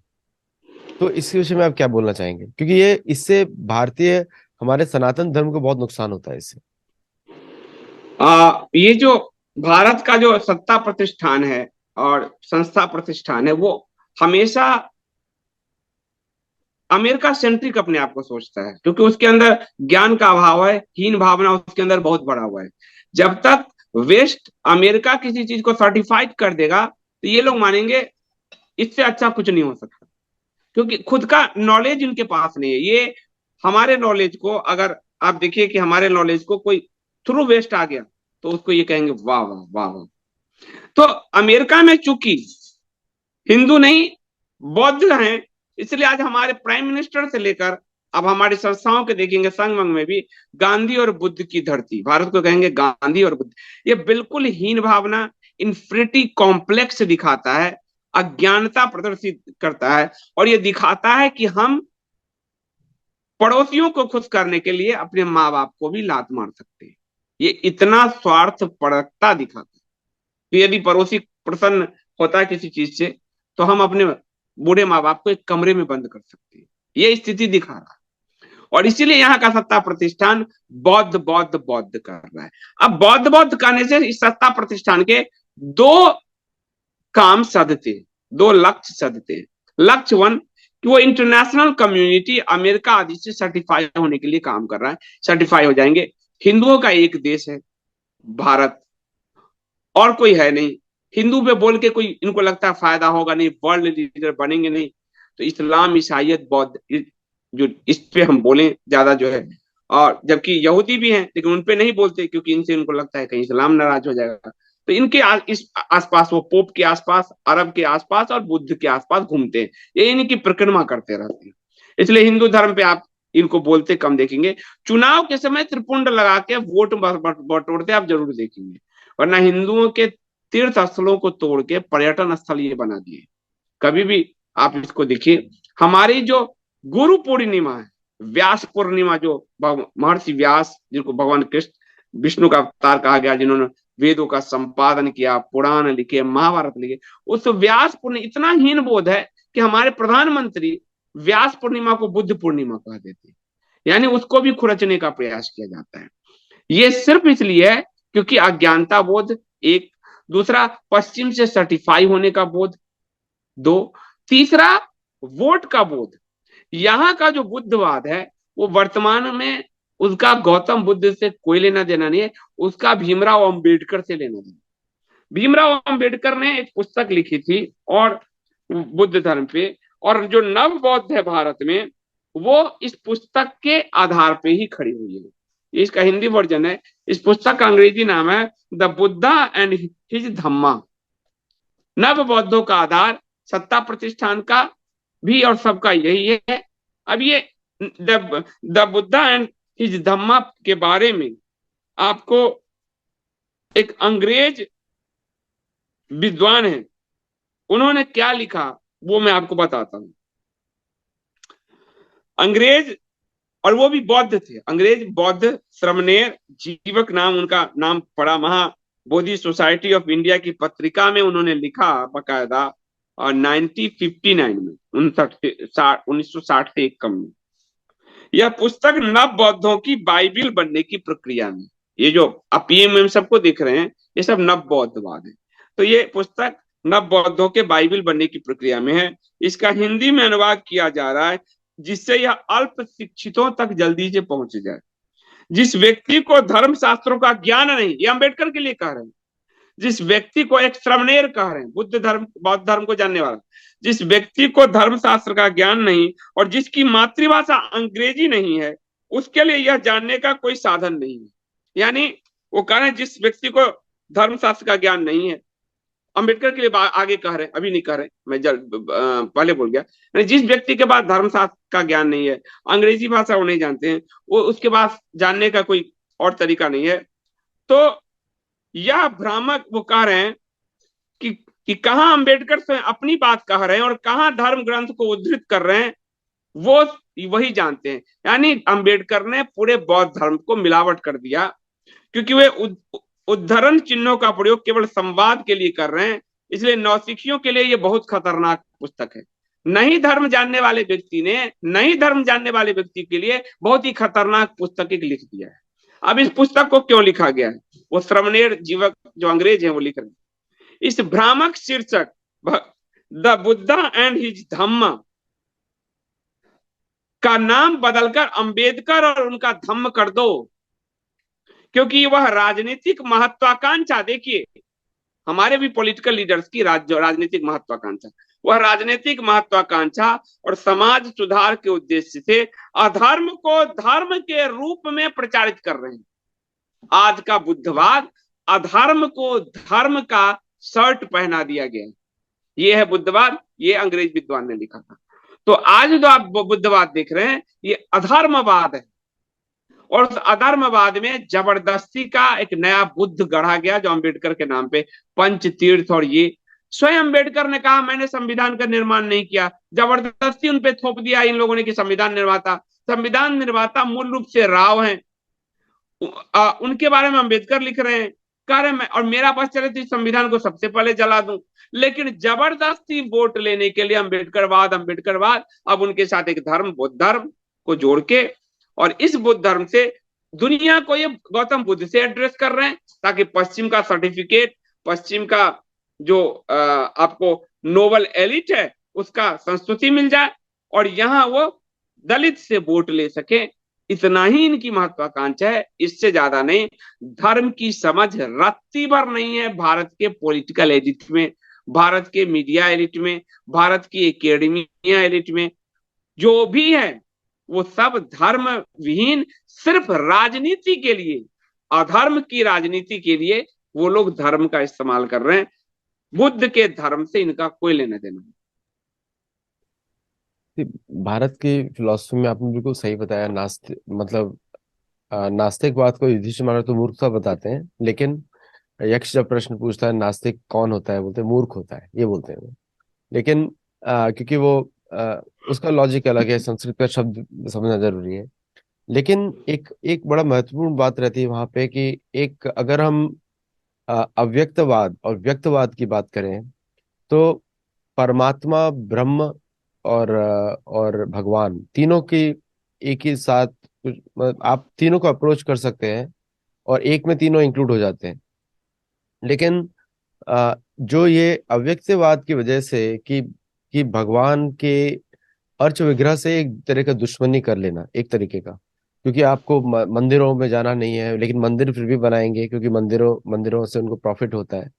तो इसके विषय में आप क्या बोलना चाहेंगे, क्योंकि ये इससे भारतीय, हमारे सनातन धर्म को बहुत नुकसान होता है इससे।
ये जो भारत का जो सत्ता प्रतिष्ठान है और संस्था प्रतिष्ठान है, वो हमेशा अमेरिका सेंट्रिक अपने आप को सोचता है, क्योंकि उसके अंदर ज्ञान का अभाव है, हीन भावना उसके अंदर बहुत बड़ा हुआ है। जब तक वेस्ट अमेरिका किसी चीज को सर्टिफाइड कर देगा, तो ये लोग मानेंगे इससे अच्छा कुछ नहीं हो सकता, क्योंकि खुद का नॉलेज इनके पास नहीं है। ये हमारे नॉलेज को, अगर आप देखिए कि हमारे नॉलेज को कोई थ्रू वेस्ट आ गया, तो उसको ये कहेंगे वाह वाह वाह वाह। तो अमेरिका में चूंकि हिंदू नहीं बौद्ध हैं, इसलिए आज हमारे प्राइम मिनिस्टर से लेकर अब हमारी संस्थाओं के देखेंगे, संगम में भी गांधी और बुद्ध की धरती, भारत को कहेंगे गांधी और बुद्ध। ये बिल्कुल हीन भावना, इन्फिनिटी कॉम्प्लेक्स दिखाता है, अज्ञानता प्रदर्शित करता है, और ये दिखाता है कि हम पड़ोसियों को खुश करने के लिए अपने माँ बाप को भी लात मार सकते हैं। ये इतना स्वार्थ परकता दिखाता है कि यदि पड़ोसी प्रसन्न होता है किसी चीज से, तो हम अपने बूढ़े माँ बाप को एक कमरे में बंद कर सकते हैं। ये स्थिति दिखा रहा है, और इसीलिए यहाँ का सत्ता प्रतिष्ठान बौद्ध बौद्ध बौद्ध कर रहा है। अब बौद्ध बौद्ध करने से इस सत्ता प्रतिष्ठान के दो काम सधते, दो लक्ष्य सधते। लक्ष्य वन, कि वो इंटरनेशनल कम्युनिटी अमेरिका आदि से सर्टिफाई होने के लिए काम कर रहा है। सर्टिफाई हो जाएंगे, हिंदुओं का एक देश है भारत, और कोई है नहीं। हिंदू पे बोल के कोई इनको लगता है फायदा होगा नहीं, वर्ल्ड लीडर बनेंगे नहीं, तो इस्लाम ईसाइयत बौद्ध जो इस पे हम बोले ज्यादा जो है। और जबकि यहूदी भी हैं, लेकिन उन पे नहीं बोलते, क्योंकि इनसे इनको लगता है कहीं इस्लाम नाराज हो जाएगा। तो इनके इस आसपास, वो पोप के आसपास, अरब के आसपास और बुद्ध के आसपास घूमते हैं, ये इनकी परिक्रमा करते रहते हैं। इसलिए हिंदू धर्म पे आप इनको बोलते कम देखेंगे। चुनाव के समय त्रिपुंड लगा के वोट बटोरते आप जरूर देखेंगे, वरना हिंदुओं के तीर्थ स्थलों को तोड़ के पर्यटन स्थल ये बना दिए। कभी भी आप इसको देखिए। हमारी जो गुरु पूर्णिमा है, व्यास पूर्णिमा, जो महर्षि व्यास जिनको भगवान कृष्ण विष्णु का अवतार कहा गया, जिन्होंने वेदों का संपादन किया, पुराण लिखे, महाभारत लिखे, उस व्यास पूर्णिमा इतना हीन बोध है कि हमारे प्रधानमंत्री व्यास पूर्णिमा को बुद्ध पूर्णिमा कह देते, यानी उसको भी खुरचने का प्रयास किया जाता है। ये सिर्फ इसलिए है क्योंकि अज्ञानता बोध एक, दूसरा पश्चिम से सर्टिफाई होने का बोध, दो, तीसरा वोट का बोध। यहाँ का जो बुद्धवाद है वो वर्तमान में उसका गौतम बुद्ध से कोई लेना देना नहीं है, उसका भीमराव अंबेडकर से लेना देना। भीमराव अंबेडकर ने एक पुस्तक लिखी थी और बुद्ध धर्म पे, और जो नव बौद्ध है भारत में, वो इस पुस्तक के आधार पे ही खड़ी हुई है। इसका हिंदी वर्जन है, इस पुस्तक का अंग्रेजी नाम है द बुद्धा एंड हिज धम्मा। नव बौद्धों का आधार सत्ता प्रतिष्ठान का भी और सबका यही है। अब ये द बुद्धा एंड हिज धम्मा के बारे में आपको एक अंग्रेज विद्वान है, उन्होंने क्या लिखा वो मैं आपको बताता हूं। अंग्रेज, और वो भी बौद्ध थे, अंग्रेज बौद्ध श्रमणेर जीवक नाम उनका नाम पड़ा, महा बोधि सोसाइटी ऑफ इंडिया की पत्रिका में उन्होंने लिखा बकायदा, और 1959 में 1960 से एक कम में, यह पुस्तक नव बौद्धों की बाइबिल बनने की प्रक्रिया में, ये जो आप पीएम सबको देख रहे हैं, ये सब नव बौद्धवाद है। तो ये पुस्तक नव बौद्धों के बाइबिल बनने की प्रक्रिया में है। इसका हिंदी में अनुवाद किया जा रहा है, जिससे यह अल्प शिक्षितों तक जल्दी से पहुंच जाए। जिस व्यक्ति को धर्म शास्त्रों का ज्ञान नहीं, ये अंबेडकर के लिए कह रहे हैं, जिस व्यक्ति को एक श्रमणेर कह रहे हैं, बुद्ध धर्म बौद्ध धर्म को जानने वाला, जिस व्यक्ति को धर्मशास्त्र का ज्ञान नहीं और जिसकी मातृभाषा अंग्रेजी नहीं है, उसके लिए यह जानने का कोई साधन नहीं है। यानी वो कह रहे हैं जिस व्यक्ति को धर्मशास्त्र का ज्ञान नहीं है, अंबेडकर के लिए आगे कह रहे हैं, अभी नहीं कह रहे, मैं पहले बोल गया, जिस व्यक्ति के पास धर्मशास्त्र का ज्ञान नहीं है, अंग्रेजी भाषा वो नहीं जानते हैं, वो उसके पास जानने का कोई और तरीका नहीं है। तो यह भ्रामक वो कह रहे हैं कि कहां अंबेडकर स्वयं अपनी बात कह रहे हैं और कहां धर्म ग्रंथ को उद्धृत कर रहे हैं, वो वही जानते हैं। यानी अंबेडकर ने पूरे बौद्ध धर्म को मिलावट कर दिया, क्योंकि वे उद्धरण चिन्हों का प्रयोग केवल संवाद के लिए कर रहे हैं। इसलिए नौसिखियों के लिए ये बहुत खतरनाक पुस्तक है। नहीं धर्म जानने वाले व्यक्ति ने, नहीं धर्म जानने वाले व्यक्ति के लिए बहुत ही खतरनाक पुस्तक एक लिख दिया है। अब इस पुस्तक को क्यों लिखा गया है, वो श्रमणेर जीवक जो अंग्रेज हैं वो लिख रहे हैं। इस भ्रामक शीर्षक द बुद्धा एंड हिज धम्मा का नाम बदलकर अंबेडकर और उनका धम्म कर दो, क्योंकि वह राजनीतिक महत्वाकांक्षा, देखिए हमारे भी पॉलिटिकल लीडर्स की राजनीतिक महत्वाकांक्षा, वह राजनीतिक महत्वाकांक्षा और समाज सुधार के उद्देश्य से अधर्म को धर्म के रूप में प्रचारित कर रहे हैं। आज का बुद्धवाद अधर्म को धर्म का शर्ट पहना दिया गया, ये है बुद्धवाद, ये अंग्रेज विद्वान ने लिखा था। तो आज जो आप बुद्धवाद देख रहे हैं ये अधर्मवाद है, और उस अधर्मवाद में जबरदस्ती का एक नया बुद्ध गढ़ा गया, जो अंबेडकर के नाम पे पंच तीर्थ। और ये स्वयं अंबेडकर ने कहा मैंने संविधान का निर्माण नहीं किया, जबरदस्ती उन पे थोप दिया इन लोगों ने कि संविधान निर्माता मूल रूप से राव हैं। उनके बारे में अंबेडकर लिख रहे हैं, कह रहे मैं और मेरा बस चले तो इस संविधान को सबसे पहले जला दूं। लेकिन जबरदस्ती वोट लेने के लिए अंबेडकरवाद अंबेडकरवाद, अब उनके साथ एक धर्म बुद्ध धर्म को जोड़ के, और इस बुद्ध धर्म से दुनिया को ये गौतम बुद्ध से एड्रेस कर रहे हैं, ताकि पश्चिम का सर्टिफिकेट, पश्चिम का जो आपको नोबल एलिट है उसका संस्तुति मिल जाए, और यहाँ वो दलित से वोट ले सके। इतना ही इनकी महत्वाकांक्षा है, इससे ज्यादा नहीं। धर्म की समझ रत्ती भर नहीं है भारत के पॉलिटिकल एलिट में, भारत के मीडिया एलिट में, भारत की एकेडमिया एलिट में। जो भी है वो सब धर्म विहीन, सिर्फ राजनीति के लिए, अधर्म की राजनीति के लिए वो लोग धर्म का इस्तेमाल कर रहे हैं। बुद्ध के धर्म से इनका कोई लेना देना नहीं।
भारत की फिलोसफी में आपने बिल्कुल सही बताया। नास्तिक मतलब नास्तिकवाद को युधिष्ठिर महाराज तो मूर्खता बताते हैं, लेकिन यक्ष जब प्रश्न पूछता है नास्तिक कौन होता है, बोलते हैं मूर्ख होता है, ये बोलते हैं वो। लेकिन क्योंकि वो उसका लॉजिक अलग है, संस्कृत का शब्द समझना जरूरी है। लेकिन एक एक बड़ा महत्वपूर्ण बात रहती है वहां पे कि एक अगर हम अव्यक्तवाद और व्यक्तवाद की बात करें, तो परमात्मा, ब्रह्म और भगवान तीनों की एक ही साथ मतलब आप तीनों को अप्रोच कर सकते हैं और एक में तीनों इंक्लूड हो जाते हैं। लेकिन जो ये अव्यक्तवाद की वजह से कि भगवान के अर्च विग्रह से एक तरह का दुश्मनी कर लेना एक तरीके का, क्योंकि आपको मंदिरों में जाना नहीं है, लेकिन मंदिर फिर भी बनाएंगे क्योंकि मंदिरों मंदिरों से उनको प्रॉफिट होता है।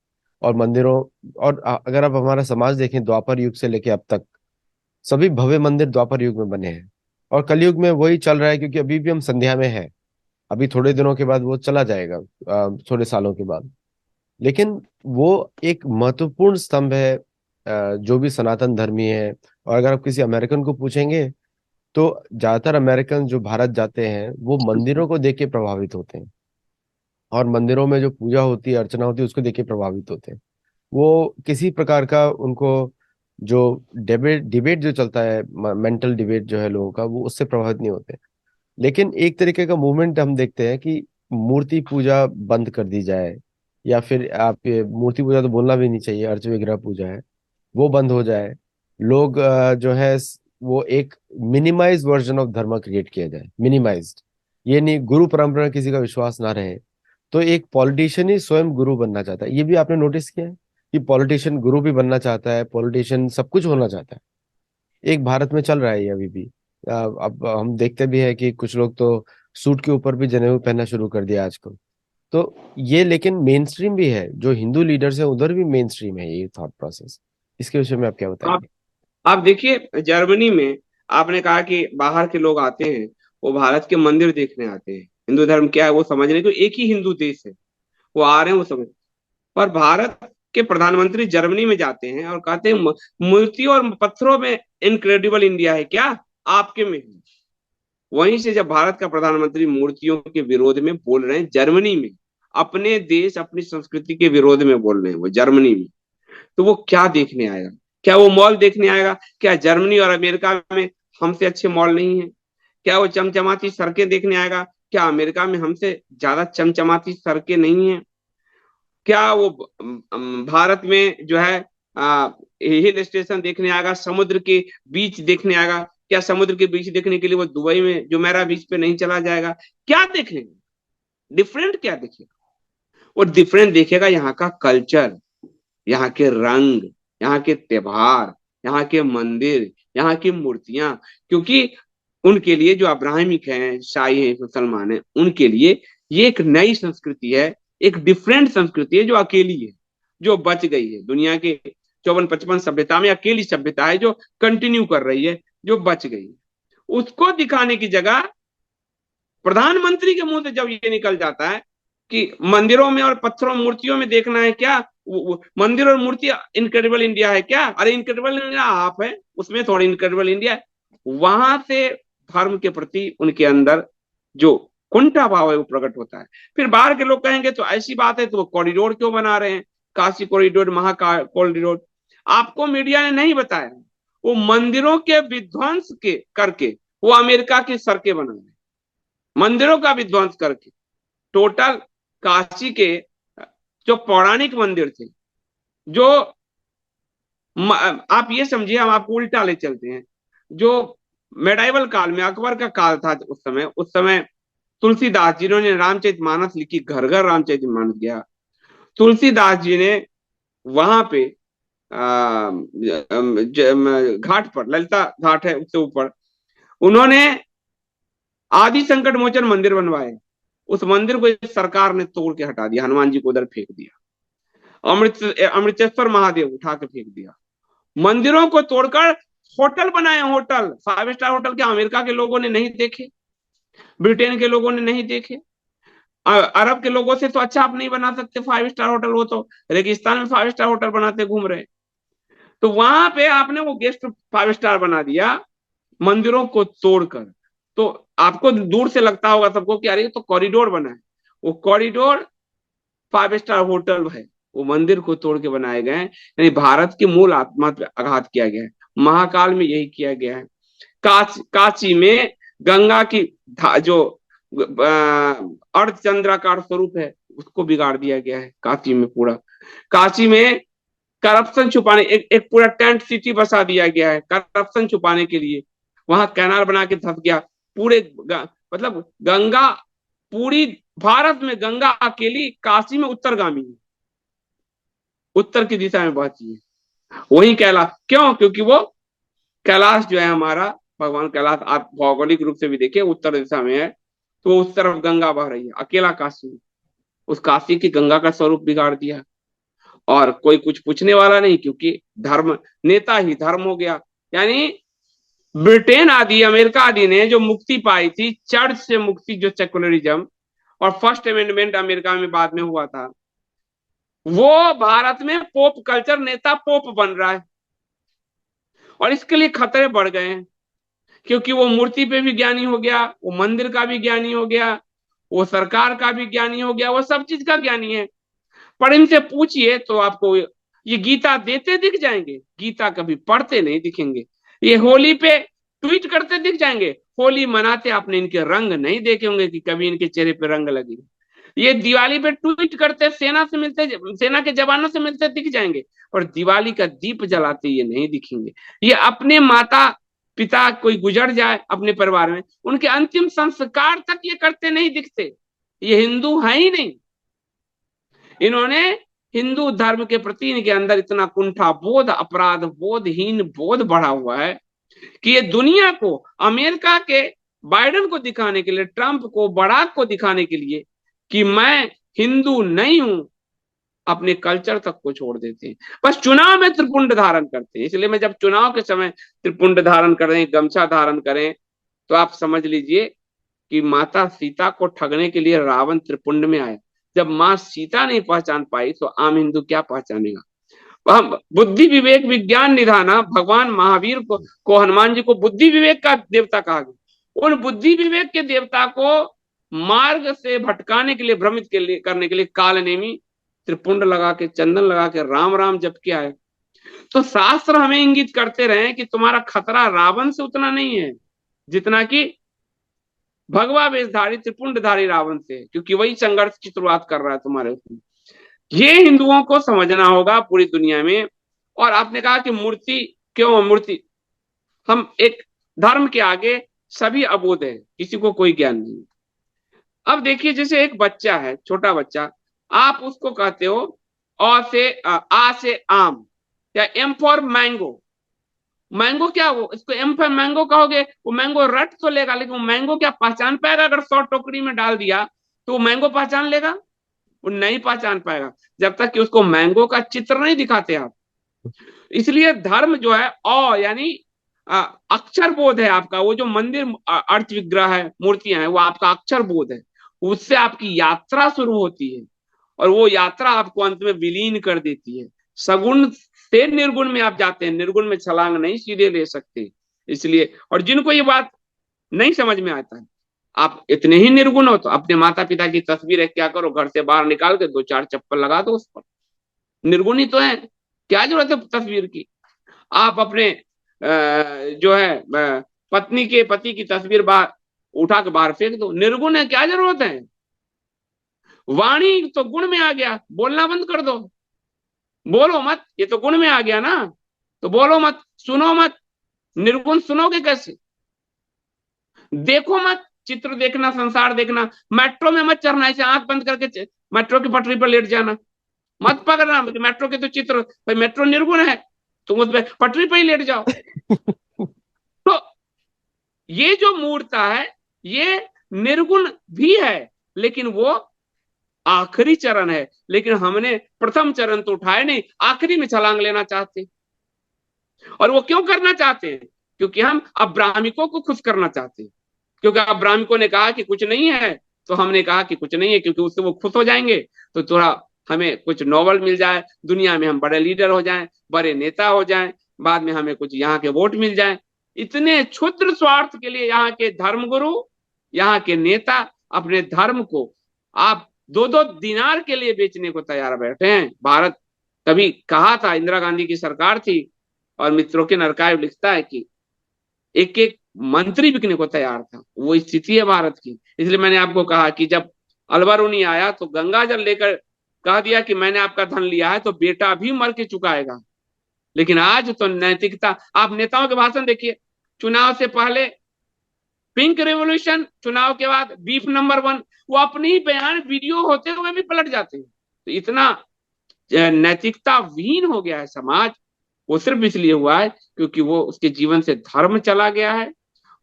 और मंदिरों और अगर आप हमारा समाज देखें, द्वापर युग से लेके अब तक सभी भव्य मंदिर द्वापर युग में बने हैं। और कलयुग में वही चल रहा है, क्योंकि अभी भी हम संध्या में हैं। अभी थोड़े दिनों के बाद वो चला जाएगा, थोड़े सालों के बाद। लेकिन वो एक महत्वपूर्ण स्तंभ है, जो भी सनातन धर्मी है। और अगर आप किसी अमेरिकन को पूछेंगे, तो ज्यादातर अमेरिकन जो भारत जाते हैं वो मंदिरों को देख के प्रभावित होते हैं, और मंदिरों में जो पूजा होती है, अर्चना होती है, उसको देख के प्रभावित होते हैं। वो किसी प्रकार का उनको जो डिबेट डिबेट जो चलता है, मेंटल डिबेट जो है लोगों का, वो उससे प्रभावित नहीं होते। लेकिन एक तरीके का मूवमेंट हम देखते हैं कि मूर्ति पूजा बंद कर दी जाए, या फिर आप ये मूर्ति पूजा तो बोलना भी नहीं चाहिए, अर्च विग्रह पूजा है, वो बंद हो जाए। लोग जो है वो एक मिनिमाइज वर्जन ऑफ धर्म क्रिएट किया जाए, मिनिमाइज्ड। ये नहीं गुरु परंपरा में किसी का विश्वास ना रहे। तो एक पॉलिटिशियन ही स्वयं गुरु बनना चाहता है, ये भी आपने नोटिस किया है कि पॉलिटिशियन गुरु भी बनना चाहता है, पॉलिटिशियन सब कुछ होना चाहता है। एक भारत में चल रहा है ये अभी भी। अब हम देखते भी है कि कुछ लोग तो सूट के ऊपर भी जनेऊ पहनना शुरू कर दिया आजकल। तो ये लेकिन मेन स्ट्रीम भी है, जो हिंदू लीडर्स है उधर भी मेन स्ट्रीम है ये थॉट प्रोसेस। इसके विषय में आप क्या
आप
बताएंगे?
आप देखिए जर्मनी में, आपने कहा कि बाहर के लोग आते हैं, वो भारत के मंदिर देखने आते हैं, हिंदू धर्म क्या है वो समझने को, एक ही हिंदू देश है, वो आ रहे हैं वो समझ। पर भारत के प्रधानमंत्री जर्मनी में जाते हैं और कहते हैं मूर्ति और पत्थरों में इनक्रेडिबल इंडिया है क्या, आपके में है। वहीं से जब भारत का प्रधानमंत्री मूर्तियों के विरोध में बोल रहे हैं जर्मनी में, अपने देश अपनी संस्कृति के विरोध में बोल रहे हैं वो जर्मनी में, तो वो क्या देखने आएगा? क्या वो मॉल देखने आएगा? क्या जर्मनी और अमेरिका में हमसे अच्छे मॉल नहीं है? क्या वो चमचमाती सड़कें देखने आएगा? क्या अमेरिका में हमसे ज्यादा चमचमाती सड़कें नहीं है? क्या वो भारत में जो है हिल स्टेशन देखने आएगा, समुद्र के बीच देखने आएगा? क्या समुद्र के बीच देखने के लिए वो दुबई में जो मेरा बीच पे नहीं चला जाएगा? क्या देखेगा? डिफरेंट क्या देखेगा? वो डिफरेंट देखेगा यहाँ का कल्चर, यहाँ के रंग, यहाँ के त्योहार, यहाँ के मंदिर, यहाँ की मूर्तियां। क्योंकि उनके लिए जो अब्राहमिक हैं, शाही हैं, मुसलमान हैं, उनके लिए ये एक नई संस्कृति है, एक डिफरेंट संस्कृति है जो अकेली है, जो बच गई है दुनिया के 54-55 सभ्यता में। अकेली सभ्यता है जो कंटिन्यू कर रही है, जो बच गई है। उसको दिखाने की जगह प्रधानमंत्री के मुंह से जब ये निकल जाता है कि मंदिरों में और पत्थरों मूर्तियों में देखना है क्या, मंदिर और मूर्ति इनक्रेडिबल इंडिया है क्या? अरे इनक्रेडिबल इंडिया आप है, उसमें थोड़ी इनक्रेडिबल इंडिया है। वहां से धर्म के प्रति उनके अंदर जो कुंठा भाव है वो प्रकट होता है। फिर बाहर के लोग कहेंगे तो ऐसी बात है तो वो कॉरिडोर क्यों बना रहे हैं, काशी कॉरिडोर, कॉरिडोर। आपको मीडिया ने नहीं बताया, वो मंदिरों के विध्वंस के करके वो अमेरिका की सड़कें बना रहे हैं, मंदिरों का विध्वंस करके। टोटल काशी के जो पौराणिक मंदिर थे, जो आप ये समझिए, हम आपको उल्टा ले चलते हैं। जो मेडाइवल काल में, अकबर का काल था उस समय तुलसीदास जिन्होंने रामचरितमानस लिखी, घर घर रामचरितमानस गया, तुलसीदास जी ने वहां पे घाट पर, ललिता घाट है उससे ऊपर, उन्होंने आदि संकट मोचन मंदिर बनवाए। उस मंदिर को इस सरकार ने तोड़ के हटा दिया, हनुमान जी को उधर फेंक दिया। अमृतेश्वर महादेव उठा के फेंक दिया। मंदिरों को तोड़कर होटल बनाए, होटल, 5 स्टार होटल। क्या अमेरिका के लोगों ने नहीं देखे, ब्रिटेन के लोगों ने नहीं देखे? अरब के लोगों से तो अच्छा आप नहीं बना सकते 5 स्टार होटल, वो तो रेगिस्तान में 5 स्टार होटल बनाते घूम रहे। तो वहां पे आपने वो गेस्ट 5 स्टार बना दिया मंदिरों को तोड़कर। तो आपको दूर से लगता होगा सबको कि अरे ये तो कॉरिडोर बना है, वो कॉरिडोर 5 स्टार होटल है, वो मंदिर को तोड़ के बनाए गए हैं। यानी भारत की मूल आत्मा पे आघात किया गया है। महाकाल में यही किया गया है। काशी में गंगा की जो अर्धचंद्राकार स्वरूप है उसको बिगाड़ दिया गया है काशी में पूरा। काशी में करप्शन छुपाने एक पूरा टेंट सिटी बसा दिया गया है करप्शन छुपाने के लिए। वहां कैनाल बना के धस गया पूरे मतलब गंगा, पूरी भारत में गंगा अकेली काशी में उत्तरगामी है, उत्तर की दिशा में बहती है। वही कैलाश, क्यों? क्योंकि वो कैलाश जो है हमारा, भगवान कैलाश, आप भौगोलिक रूप से भी देखिए उत्तर दिशा में है, तो उस तरफ गंगा बह रही है, अकेला काशी। उस काशी की गंगा का स्वरूप बिगाड़ दिया और कोई कुछ पूछने वाला नहीं, क्योंकि धर्म, नेता ही धर्म हो गया। यानी ब्रिटेन आदि, अमेरिका आदि ने जो मुक्ति पाई थी, चर्च से मुक्ति, जो सेकुलरिज्म और फर्स्ट अमेंडमेंट अमेरिका में बाद में हुआ था, वो भारत में पोप कल्चर, नेता पोप बन रहा है। और इसके लिए खतरे बढ़ गए हैं, क्योंकि वो मूर्ति पे भी ज्ञानी हो गया, वो मंदिर का भी ज्ञानी हो गया, वो सरकार का भी ज्ञानी हो गया, वो सब चीज का ज्ञानी है। पर इनसे पूछिए तो आपको ये गीता देते दिख जाएंगे, गीता कभी पढ़ते नहीं दिखेंगे। ये होली पे ट्वीट करते दिख जाएंगे, होली मनाते आपने इनके रंग नहीं देखे होंगे कि कभी इनके चेहरे पे रंग लगे। ये दिवाली पे ट्वीट करते सेना से मिलते, सेना के जवानों से मिलते दिख जाएंगे, और दिवाली का दीप जलाते ये नहीं दिखेंगे। ये अपने माता पिता कोई गुजर जाए अपने परिवार में, उनके अंतिम संस्कार तक ये करते नहीं दिखते। ये हिंदू है ही नहीं। इन्होंने हिंदू धर्म के प्रति इनके अंदर इतना कुंठा बोध, अपराध बोधहीन बोध बढ़ा हुआ है कि ये दुनिया को, अमेरिका के बाइडेन को दिखाने के लिए, ट्रंप को, बराक को दिखाने के लिए कि मैं हिंदू नहीं हूं, अपने कल्चर तक को छोड़ देते हैं। बस चुनाव में त्रिपुंड धारण करते हैं। इसलिए मैं जब चुनाव के समय त्रिपुंड धारण करें, गमछा धारण करें, तो आप समझ लीजिए कि माता सीता को ठगने के लिए रावण त्रिपुंड में आया। जब मां सीता नहीं पहचान पाई तो आम हिंदू क्या पहचानेगा? हम बुद्धि विवेक विज्ञान निधाना, भगवान महावीर को हनुमान जी को बुद्धि विवेक का देवता कहा गया। उन बुद्धि विवेक के देवता को मार्ग से भटकाने के लिए, भ्रमित के लिए, करने के लिए काल नेमी त्रिपुंड लगा के, चंदन लगा के राम राम जप के आए। तो शास्त्र हमें इंगित करते रहे कि तुम्हारा खतरा रावण से उतना नहीं है जितना कि भगवा वेशधारी त्रिपुंडधारी रावण से, क्योंकि वही संघर्ष की शुरुआत कर रहा है तुम्हारे उसमें। ये हिंदुओं को समझना होगा पूरी दुनिया में। और आपने कहा कि मूर्ति, क्यों मूर्ति? हम एक धर्म के आगे सभी अबोध है, किसी को कोई ज्ञान नहीं। अब देखिए, जैसे एक बच्चा है, छोटा बच्चा, आप उसको कहते हो आ से आम, या एम फॉर मैंगो। मैंगो क्या, वो इसको एम फॉर मैंगो कहोगे, वो मैंगो रट तो लेगा, लेकिन वो मैंगो क्या पहचान पाएगा? अगर 100 टोकरी में डाल दिया तो वो मैंगो पहचान लेगा? वो नहीं पहचान पाएगा जब तक कि उसको मैंगो का चित्र नहीं दिखाते आप। इसलिए धर्म जो है यानी अक्षर बोध है आपका। वो जो मंदिर, अर्थ विग्रह है, मूर्तियां हैं, वो आपका अक्षर बोध है। उससे आपकी यात्रा शुरू होती है, और वो यात्रा आपको अंत में विलीन कर देती है। सगुण से निर्गुण में आप जाते हैं, निर्गुण में छलांग नहीं सीधे ले सकते। इसलिए, और जिनको ये बात नहीं समझ में आता है, आप इतने ही निर्गुण हो तो अपने माता पिता की तस्वीर है, क्या करो, घर से बाहर निकाल के दो चार चप्पल लगा दो उस पर, निर्गुण ही तो है, क्या जरूरत है तस्वीर की। आप अपने जो है पत्नी के पति की तस्वीर बाहर उठा के बाहर फेंक दो, निर्गुण है, क्या जरूरत है। वाणी तो गुण में आ गया, बोलना बंद कर दो, बोलो मत, ये तो गुण में आ गया ना, तो बोलो मत, सुनो मत, निर्गुण सुनोगे कैसे। देखो मत, चित्र देखना, संसार देखना, मेट्रो में मत चढ़ना, ऐसे आंख बंद करके मेट्रो की पटरी पर लेट जाना, मत पकड़ना मेट्रो के तो चित्र, भाई मेट्रो निर्गुण है, तुम उस पर पटरी पर ही लेट जाओ। तो ये जो मूर्ता है ये निर्गुण भी है, लेकिन वो आखिरी चरण है, लेकिन हमने प्रथम चरण तो उठाए नहीं, आखिरी में छलांग लेना चाहते। और वो क्यों करना चाहते हैं, क्योंकि हम अब्राह्मिकों को खुश करना चाहते हैं, क्योंकि अब्राह्मिकों ने कहा कि कुछ नहीं है, तो हमने कहा कि कुछ नहीं है, क्योंकि उससे वो खुश हो जाएंगे, तो थोड़ा हमें कुछ नॉवल मिल जाए, दुनिया में हम बड़े लीडर हो जाएं, बड़े नेता हो जाएं, बाद में हमें कुछ यहाँ के वोट मिल जाए। इतने क्षुद्र स्वार्थ के लिए यहाँ के धर्मगुरु, यहाँ के नेता अपने धर्म को आप 2-2 दिनार के लिए बेचने को तैयार बैठे हैं। भारत, कभी कहा था, इंदिरा गांधी की सरकार थी, और मित्रों के नरकाय लिखता है कि एक एक मंत्री बिकने को तैयार था, वो स्थिति है भारत की। इसलिए मैंने आपको कहा कि जब अलबरूनी आया तो गंगा जल लेकर कह दिया कि मैंने आपका धन लिया है, तो बेटा भी मर के चुकाएगा। लेकिन आज तो नैतिकता, आप नेताओं के भाषण देखिए, चुनाव से पहले पिंक रेवोल्यूशन, चुनाव के बाद बीफ नंबर 1, वो अपनी ही बयान वीडियो होते हुए भी पलट जाते हैं। तो इतना नैतिकता विहीन हो गया है समाज, वो सिर्फ इसलिए हुआ है क्योंकि वो उसके जीवन से धर्म चला गया है,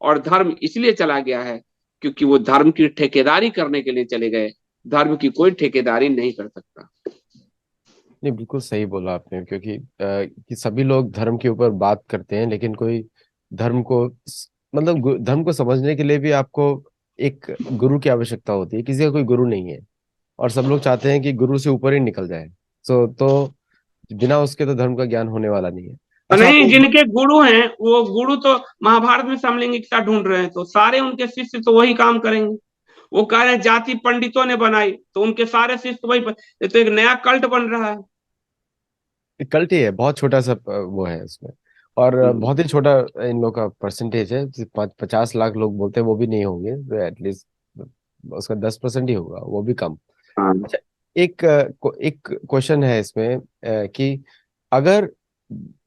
और धर्म इसलिए चला गया है क्योंकि वो धर्म की ठेकेदारी करने के लिए चले गए। धर्म की कोई ठेकेदारी नहीं कर सकता।
नहीं, बिल्कुल सही बोला आपने, क्योंकि कि सभी लोग धर्म के ऊपर बात करते हैं, लेकिन कोई धर्म को मतलब धर्म को समझने के लिए भी आपको एक गुरु की आवश्यकता होती है। किसी का कोई गुरु नहीं है, और सब लोग चाहते हैं कि गुरु से ऊपर ही निकल जाए। तो बिना उसके तो धर्म का ज्ञान होने वाला नहीं है।
और
अच्छा,
नहीं,
आपको
जिनके गुरु हैं वो गुरु तो महाभारत में समलैंगिकता ढूंढ रहे हैं, तो सारे उनके शिष्य तो वही काम करेंगे। वो कह रहे हैं जाति पंडितों ने बनाई, तो उनके सारे शिष्य तो वही ये तो एक नया कल्ट बन रहा है।
कल्ट ही है, बहुत छोटा सा वो है उसमें। और बहुत ही छोटा इन लोग का परसेंटेज है। 50 लाख लोग बोलते हैं, वो भी नहीं होंगे, तो एटलीस्ट उसका 10% ही होगा, वो भी कम।
हाँ।
अच्छा, एक क्वेश्चन है इसमें कि अगर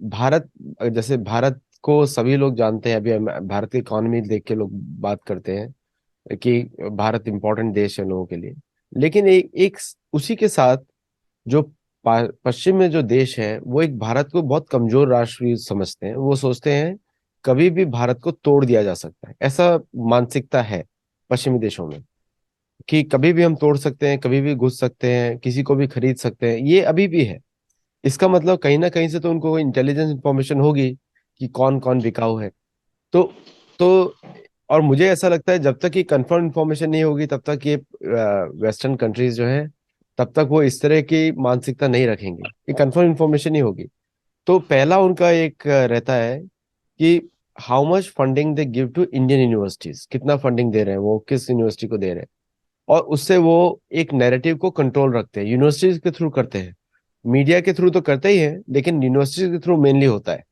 भारत, जैसे भारत को सभी लोग जानते हैं, अभी भारत की इकोनॉमी देख के लोग बात करते हैं कि भारत इंपॉर्टेंट देश है लोगों के लिए। लेकिन एक उसी के साथ जो पश्चिम में जो देश है, वो एक भारत को बहुत कमजोर राष्ट्र भी समझते हैं। वो सोचते हैं कभी भी भारत को तोड़ दिया जा सकता है, ऐसा मानसिकता है पश्चिमी देशों में, कि कभी भी हम तोड़ सकते हैं, कभी भी घुस सकते हैं, किसी को भी खरीद सकते हैं। ये अभी भी है। इसका मतलब कहीं ना कहीं से तो उनको इंटेलिजेंस इंफॉर्मेशन होगी कि कौन कौन बिकाऊ है। तो तो और मुझे ऐसा लगता है जब तक ये कंफर्म इंफॉर्मेशन नहीं होगी, तब तक ये वेस्टर्न कंट्रीज जो है, तब तक वो इस तरह की मानसिकता नहीं रखेंगे। ये कंफर्म इंफॉर्मेशन नहीं होगी। तो पहला उनका एक रहता है कि how much funding they give to Indian universities, कितना फंडिंग दे रहे हैं वो, किस यूनिवर्सिटी को दे रहे हैं। और उससे वो एक नैरेटिव को कंट्रोल रखते हैं, यूनिवर्सिटीज के थ्रू करते हैं, मीडिया के थ्रू तो करते ही हैं, लेकिन यूनिवर्सिटीज के थ्रू मेनली होता है,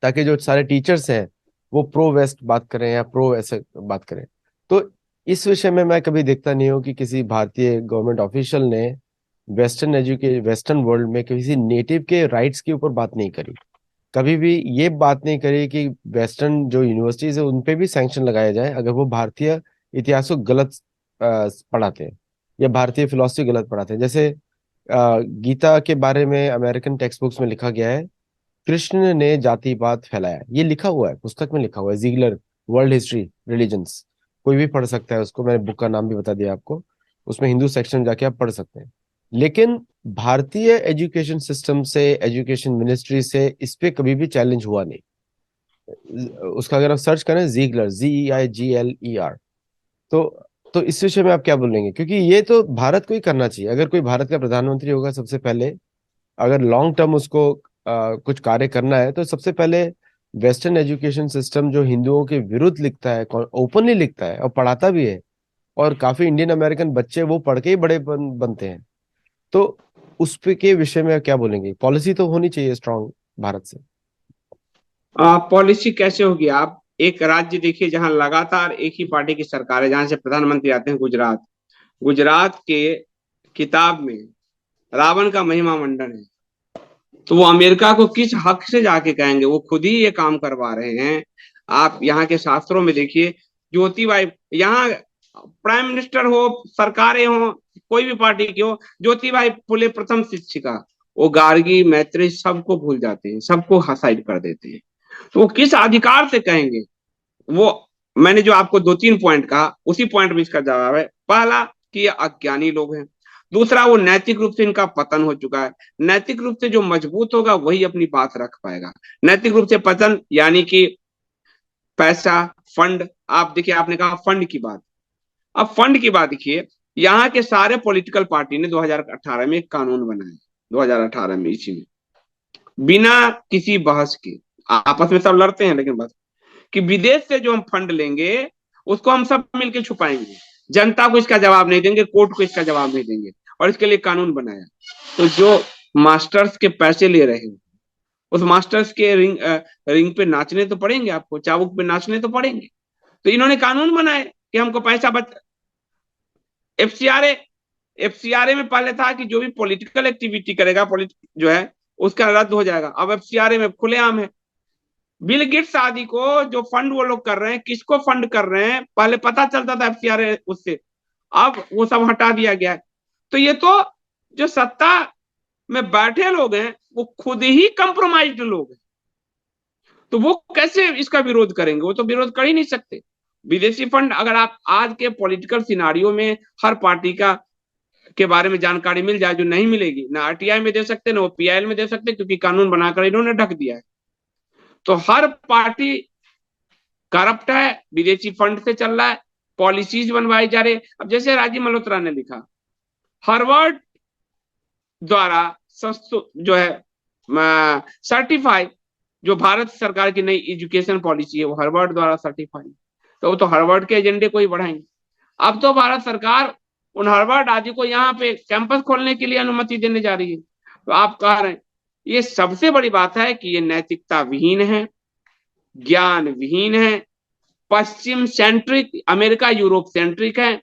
ताकि जो सारे टीचर्स हैं वो प्रो वेस्ट बात करें या प्रो ऐसे बात करें। तो इस विषय में मैं कभी देखता नहीं हूँ कि किसी भारतीय गवर्नमेंट ऑफिशियल ने वेस्टर्न वर्ल्ड में किसी नेटिव के राइट्स के ऊपर बात नहीं करी। कभी भी ये बात नहीं करी कि वेस्टर्न जो यूनिवर्सिटीज है उन पे भी सैंक्शन लगाया जाए अगर वो भारतीय इतिहास को गलत पढ़ाते हैं, या भारतीय फिलोसफी गलत पढ़ाते हैं। जैसे गीता के बारे में अमेरिकन टेक्स्ट बुक्स में लिखा गया है, कृष्ण ने जातिवाद फैलाया, ये लिखा हुआ है, पुस्तक में लिखा हुआ है, जीगलर, वर्ल्ड हिस्ट्री रिलीजन्स, कोई भी पढ़ सकता है उसको, मैंने बुक का नाम भी बता दिया आपको, उसमें हिंदू सेक्शन में जाके आप पढ़ सकते हैं। लेकिन भारतीय एजुकेशन सिस्टम से, एजुकेशन मिनिस्ट्री से इस पे कभी भी चैलेंज हुआ नहीं। उसका अगर आप सर्च करें, जीगलर, Zeigler, तो इस विषय में आप क्या बोलेंगे? क्योंकि ये तो भारत को ही करना चाहिए। अगर कोई भारत का प्रधानमंत्री होगा, सबसे पहले अगर लॉन्ग टर्म उसको कुछ कार्य करना है, तो सबसे पहले वेस्टर्न एजुकेशन सिस्टम जो हिंदुओं के विरुद्ध लिखता है, ओपनली लिखता है और पढ़ाता भी है, और काफी इंडियन अमेरिकन बच्चे वो पढ़ के ही बड़े बनते हैं। तो उस पे के विषय में क्या बोलेंगे? पॉलिसी तो होनी चाहिए स्ट्रांग भारत से।
पॉलिसी कैसे होगी? आप एक राज्य देखिए जहां लगातार एक ही पार्टी की सरकार है, जहां से प्रधानमंत्री आते हैं, गुजरात। गुजरात के किताब में रावण का महिमा मंडन है। तो वो अमेरिका को किस हक से जाके कहेंगे? वो खुद ही ये काम करवा रहे हैं। आप यहाँ के शास्त्रों में देखिए, ज्योतिबाई, यहाँ प्राइम मिनिस्टर हो, सरकारें हो, कोई भी पार्टी की हो, ज्योतिबाई फुले प्रथम शिक्षिका, वो गार्गी मैत्री सबको भूल जाते हैं, सबको हासाइड कर देते हैं। तो वो किस अधिकार से कहेंगे? वो, मैंने जो आपको दो तीन पॉइंट कहा, उसी पॉइंट में इसका जवाब है। पहला, कि ये अज्ञानी लोग हैं। दूसरा, वो नैतिक रूप से इनका पतन हो चुका है। नैतिक रूप से जो मजबूत होगा वही अपनी बात रख पाएगा। नैतिक रूप से पतन यानी कि पैसा, फंड। आप देखिए, आपने कहा फंड की बात। अब फंड की बात देखिए, यहाँ के सारे पॉलिटिकल पार्टी ने 2018 में एक कानून बनाया, 2018 में, इसी में, बिना किसी बहस के। आपस में सब लड़ते हैं, लेकिन बस, कि विदेश से जो हम फंड लेंगे उसको हम सब मिलकर छुपाएंगे, जनता को इसका जवाब नहीं देंगे, कोर्ट को इसका जवाब नहीं देंगे, और इसके लिए कानून बनाया। तो जो मास्टर्स के पैसे ले रहे हैं, उस मास्टर्स के रिंग पे नाचने तो पड़ेंगे, आपको चाबुक पे नाचने तो पड़ेंगे। तो इन्होंने कानून बनाए कि हमको पैसा बच। एफसीआरए, एफसीआरए में पहले था कि जो भी पॉलिटिकल एक्टिविटी करेगा, जो है, उसका रद्द हो जाएगा। अब एफसीआरए में खुलेआम है। बिल गेट्स आदि को जो फंड वो लोग कर रहे हैं, किसको फंड कर रहे हैं, पहले पता चलता था एफसीआरए उससे, अब वो सब हटा दिया गया है। तो ये तो जो सत्ता में बैठे लोग हैं वो खुद ही कंप्रोमाइज्ड लोग हैं। तो वो कैसे इसका विरोध करेंगे? वो तो विरोध कर ही नहीं सकते। विदेशी फंड, अगर आप आज के पॉलिटिकल सिनारियो में हर पार्टी का के बारे में जानकारी मिल जाए, जो नहीं मिलेगी, ना आरटीआई में दे सकते, ना वो पीआईएल में दे सकते, क्योंकि कानून बनाकर इन्होंने ढक दिया है। तो हर पार्टी करप्ट है, विदेशी फंड से चल रहा है, पॉलिसीज बनवाई जा रही है। अब जैसे राजीव मल्होत्रा ने लिखा, हार्वर्ड द्वारा जो है सर्टिफाई, जो भारत सरकार की नई एजुकेशन पॉलिसी है, वो हार्वर्ड द्वारा सर्टिफाई। तो वो तो हार्वर्ड के एजेंडे को ही बढ़ाएंगे। अब तो भारत सरकार उन हार्वर्ड आदि को यहाँ पे कैंपस खोलने के लिए अनुमति देने जा रही है। तो आप कह रहे हैं, ये सबसे बड़ी बात है कि ये नैतिकता विहीन है, ज्ञान विहीन है, पश्चिम सेंट्रिक, अमेरिका यूरोप सेंट्रिक है।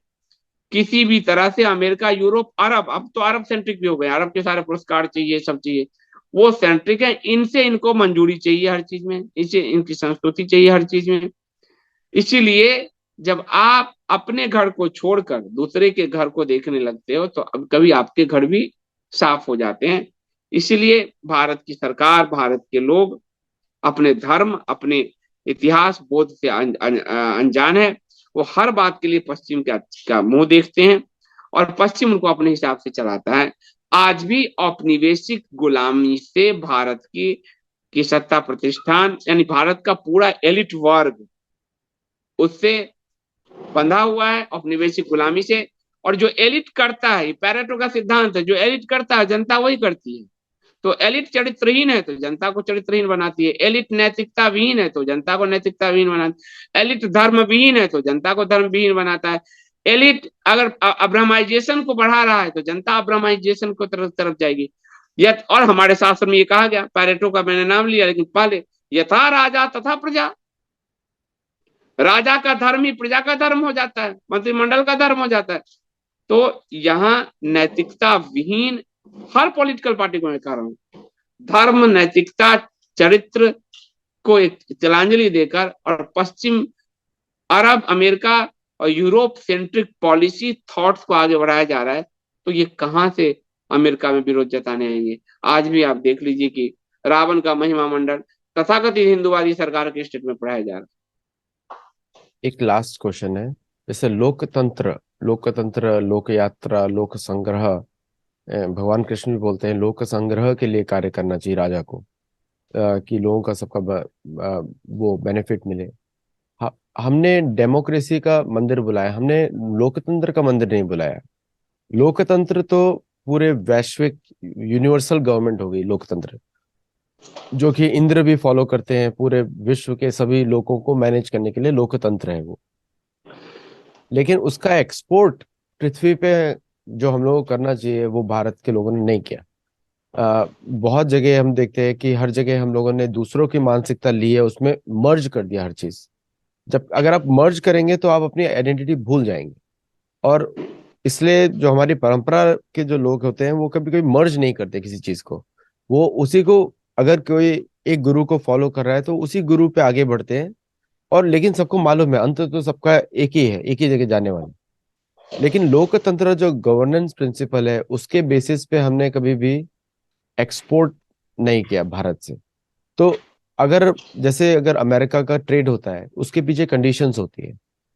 किसी भी तरह से अमेरिका, यूरोप, अरब, अब तो अरब सेंट्रिक भी हो गए, अरब के सारे पुरस्कार चाहिए, सब चाहिए, वो सेंट्रिक है। इनसे इनको मंजूरी चाहिए हर चीज में, इसे इनकी संस्कृति चाहिए हर चीज में। इसीलिए जब आप अपने घर को छोड़कर दूसरे के घर को देखने लगते हो, तो अब कभी आपके घर भी साफ हो जाते हैं। इसीलिए भारत की सरकार, भारत के लोग अपने धर्म, अपने इतिहास बोध से अनजान है। वो हर बात के लिए पश्चिम का मुंह देखते हैं, और पश्चिम उनको अपने हिसाब से चलाता है। आज भी औपनिवेशिक गुलामी से भारत की सत्ता प्रतिष्ठान, यानी भारत का पूरा एलिट वर्ग उससे बंधा हुआ है, औपनिवेशिक गुलामी से। और जो एलिट करता है, पैरेटो का सिद्धांत है, जो एलिट करता है जनता वही करती है। तो एलिट चरित्रहीन है तो जनता को चरित्रहीन बनाती है, एलिट नैतिकता विहीन है तो जनता को नैतिकता विहीन बनाती है, एलिट धर्म विहीन है तो जनता को धर्म विहीन बनाता है। एलिट अगर अब्रामाइजेशन को बढ़ा रहा है तो जनता अब्रामाइजेशन को तरफ तरफ जाएगी। और हमारे शास्त्र में ये कहा गया, पैरेटो का मैंने नाम लिया, लेकिन पहले, यथा राजा तथा प्रजा। राजा का धर्म ही प्रजा का धर्म हो जाता है, मंत्रिमंडल का धर्म हो जाता है। तो यहाँ नैतिकता विहीन हर पॉलिटिकल पार्टी को मैं कह रहा हूं, धर्म, नैतिकता, चरित्र को एक तिलांजलि देकर, और पश्चिम, अरब, अमेरिका और यूरोप सेंट्रिक पॉलिसी थॉट्स को आगे बढ़ाया जा रहा है। तो ये कहां से अमेरिका में विरोध जताने आएंगे? आज भी आप देख लीजिए कि रावण का महिमा मंडल तथाकथित हिंदुवादी सरकार के स्टेट में पढ़ाया जा रहा है।
एक लास्ट क्वेश्चन है, जैसे लोकतंत्र, लोकतंत्र, लोक यात्रा, लोक संग्रह, भगवान कृष्ण भी बोलते हैं लोक संग्रह के लिए कार्य करना चाहिए राजा को, कि लोगों का सबका वो बेनिफिट मिले। हमने डेमोक्रेसी का मंदिर बुलाया, हमने लोकतंत्र का मंदिर नहीं बुलाया। लोकतंत्र तो पूरे वैश्विक यूनिवर्सल गवर्नमेंट हो गई लोकतंत्र। जो कि इंद्र भी फॉलो करते हैं, पूरे विश्व के सभी लोगों को मैनेज करने के लिए लोकतंत्र है वो। लेकिन उसका एक्सपोर्ट पृथ्वी पे जो हम लोगों को करना चाहिए वो भारत के लोगों ने नहीं किया। बहुत जगह हम देखते हैं कि हर जगह हम लोगों ने दूसरों की मानसिकता ली है, उसमें मर्ज कर दिया हर चीज। जब अगर आप मर्ज करेंगे तो आप अपनी आइडेंटिटी भूल जाएंगे। और इसलिए जो हमारी परंपरा के जो लोग होते हैं वो कभी कभी मर्ज नहीं करते किसी चीज को। वो उसी को, अगर कोई एक गुरु को फॉलो कर रहा है तो उसी गुरु पे आगे बढ़ते हैं। और लेकिन सबको मालूम है अंत तो सबका एक ही है, एक ही जगह जाने वाला। लेकिन लोकतंत्र जो गवर्नेंस प्रिंसिपल है उसके बेसिस पे हमने कभी भी एक्सपोर्ट नहीं किया भारत से। तो अगर जैसे अगर अमेरिका का ट्रेड होता है उसके पीछे कंडीशंस होती है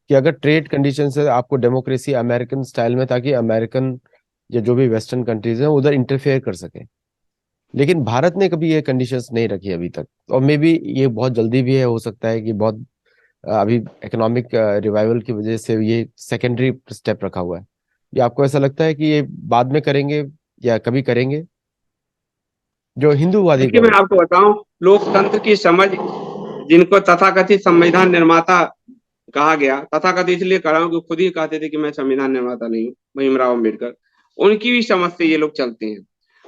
कि अगर ट्रेड कंडीशन से आपको डेमोक्रेसी अमेरिकन स्टाइल में, ताकि अमेरिकन या जो भी वेस्टर्न कंट्रीज हैं उधर इंटरफेयर कर सके। लेकिन भारत ने कभी ये कंडीशंस नहीं रखी अभी तक, और मे बी ये बहुत जल्दी भी है, हो सकता है कि बहुत अभी इकोनॉमिक रिवाइवल की वजह से ये सेकेंडरी स्टेप रखा हुआ है। ये आपको ऐसा लगता है कि ये बाद में करेंगे या कभी करेंगे जो हिंदूवादी
देखिए मैं
गवर्नमेंट?
आपको बताऊं, लोकतंत्र की समझ, जिनको तथाकथित संविधान निर्माता कहा गया, तथाकथित इसलिए कह रहा हूं कि खुद ही कहते थे कि मैं संविधान निर्माता नहीं हूँ, भीमराव अम्बेडकर, उनकी भी समझ से ये लोग चलते हैं।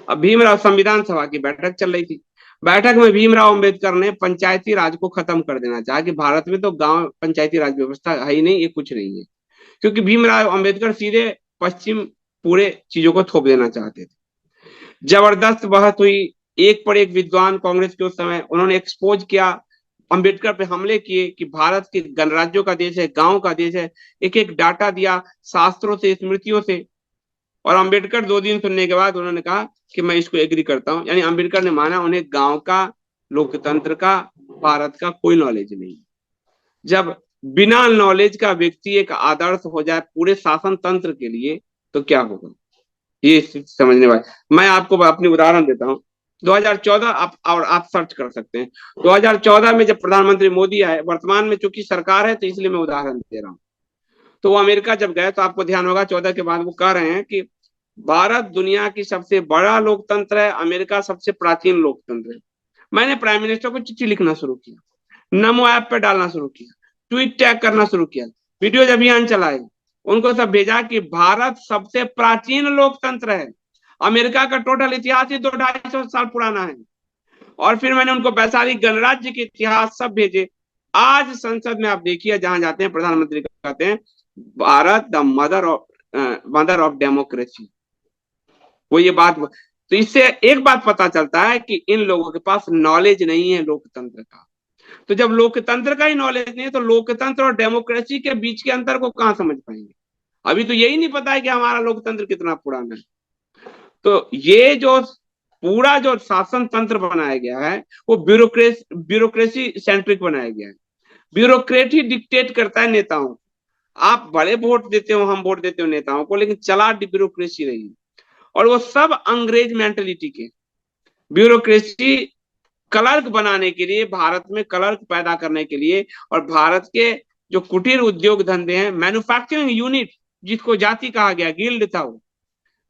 अब भीमराव, संविधान सभा की बैठक चल रही थी, बैठक में भीमराव अम्बेडकर ने पंचायती राज को खत्म कर देना चाहा कि भारत में तो गांव पंचायती राज व्यवस्था है ही नहीं, ये कुछ नहीं है। क्योंकि भीमराव अम्बेडकर सीधे पश्चिम पूरे चीजों को थोप देना चाहते थे। जबरदस्त बहस हुई, एक पर एक विद्वान कांग्रेस के उस समय उन्होंने एक्सपोज किया, अंबेडकर पे हमले किए कि भारत के गणराज्यों का देश है, गांव का देश है, एक एक डाटा दिया शास्त्रों से, स्मृतियों से। और अंबेडकर 2 दिन सुनने के बाद उन्होंने कहा कि मैं इसको एग्री करता हूं, यानी अंबेडकर ने माना उन्हें गांव का, लोकतंत्र का, भारत का कोई नॉलेज नहीं। जब बिना नॉलेज का व्यक्ति एक आदर्श हो जाए पूरे शासन तंत्र के लिए, तो क्या होगा, ये समझने वाले। मैं आपको अपनी उदाहरण देता हूँ। 2014, आप सर्च कर सकते हैं। 2014 में जब प्रधानमंत्री मोदी आए, वर्तमान में चूंकि सरकार है तो इसलिए मैं उदाहरण दे रहा हूँ, तो वो अमेरिका जब गए तो आपको ध्यान होगा 14 के बाद वो कह रहे हैं कि भारत दुनिया की सबसे बड़ा लोकतंत्र है, अमेरिका सबसे प्राचीन लोकतंत्र है। मैंने प्राइम मिनिस्टर को चिट्ठी लिखना शुरू किया, नमो ऐप पे डालना शुरू किया, ट्वीट टैग करना शुरू किया, वीडियो अभियान चलाए, उनको सब भेजा कि भारत सबसे प्राचीन लोकतंत्र है, अमेरिका का टोटल इतिहास ही 200-250 साल पुराना है। और फिर मैंने उनको वैशाली गणराज्य के इतिहास सब भेजे। आज संसद में आप देखिए, जहां जाते हैं प्रधानमंत्री कहते हैं Bharat the mother of democracy. वो ये बात, तो इससे एक बात पता चलता है कि इन लोगों के पास नॉलेज नहीं है लोकतंत्र का। तो जब लोकतंत्र का ही नॉलेज नहीं है तो लोकतंत्र और डेमोक्रेसी के बीच के अंतर को कहां समझ पाएंगे। अभी तो यही नहीं पता है कि हमारा लोकतंत्र कितना पुराना है। तो ये जो पूरा जो शासन तंत्र बनाया गया है वो ब्यूरोक्रेसी सेंट्रिक बनाया गया है। ब्यूरोक्रेट ही डिक्टेट करता है नेताओं को। आप बड़े वोट देते हो, हम वोट देते हो नेताओं को, लेकिन चला ब्यूरोक्रेसी रही। और वो सब अंग्रेज मेंटेलिटी के ब्यूरोक्रेसी, क्लर्क बनाने के लिए, भारत में क्लर्क पैदा करने के लिए, और भारत के जो कुटीर उद्योग धंधे हैं, मैन्युफैक्चरिंग यूनिट जिसको जाति कहा गया, गिल्ड था वो,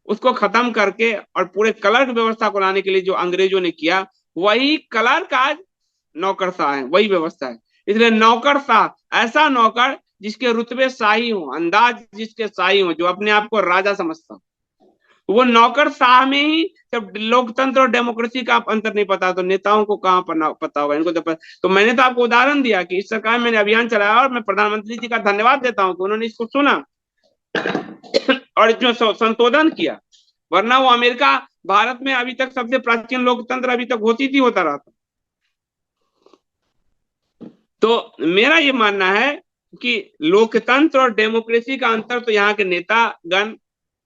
उसको खत्म करके और पूरे क्लर्क व्यवस्था को लाने के लिए जो अंग्रेजों ने किया, वही क्लर्क आज नौकरशाह है, वही व्यवस्था है। इसलिए नौकरशाह ऐसा नौकर जिसके रुतबे शाही हो, अंदाज जिसके शाही हो, जो अपने आप को राजा समझता हो, वो नौकर शाह में ही। जब लोकतंत्र और डेमोक्रेसी का अंतर नहीं पता तो नेताओं को कहाँ पता होगा, इनको तो मैंने तो आपको उदाहरण दिया कि इस सरकार में मैंने अभियान चलाया, और मैं प्रधानमंत्री जी का धन्यवाद देता हूँ कि उन्होंने इसको सुना और इसमें संशोधन किया। वरना वो अमेरिका भारत में अभी तक सबसे प्राचीन लोकतंत्र अभी तक होती थी, होता रहा था। तो मेरा ये मानना है कि लोकतंत्र और डेमोक्रेसी का अंतर तो यहाँ के नेतागण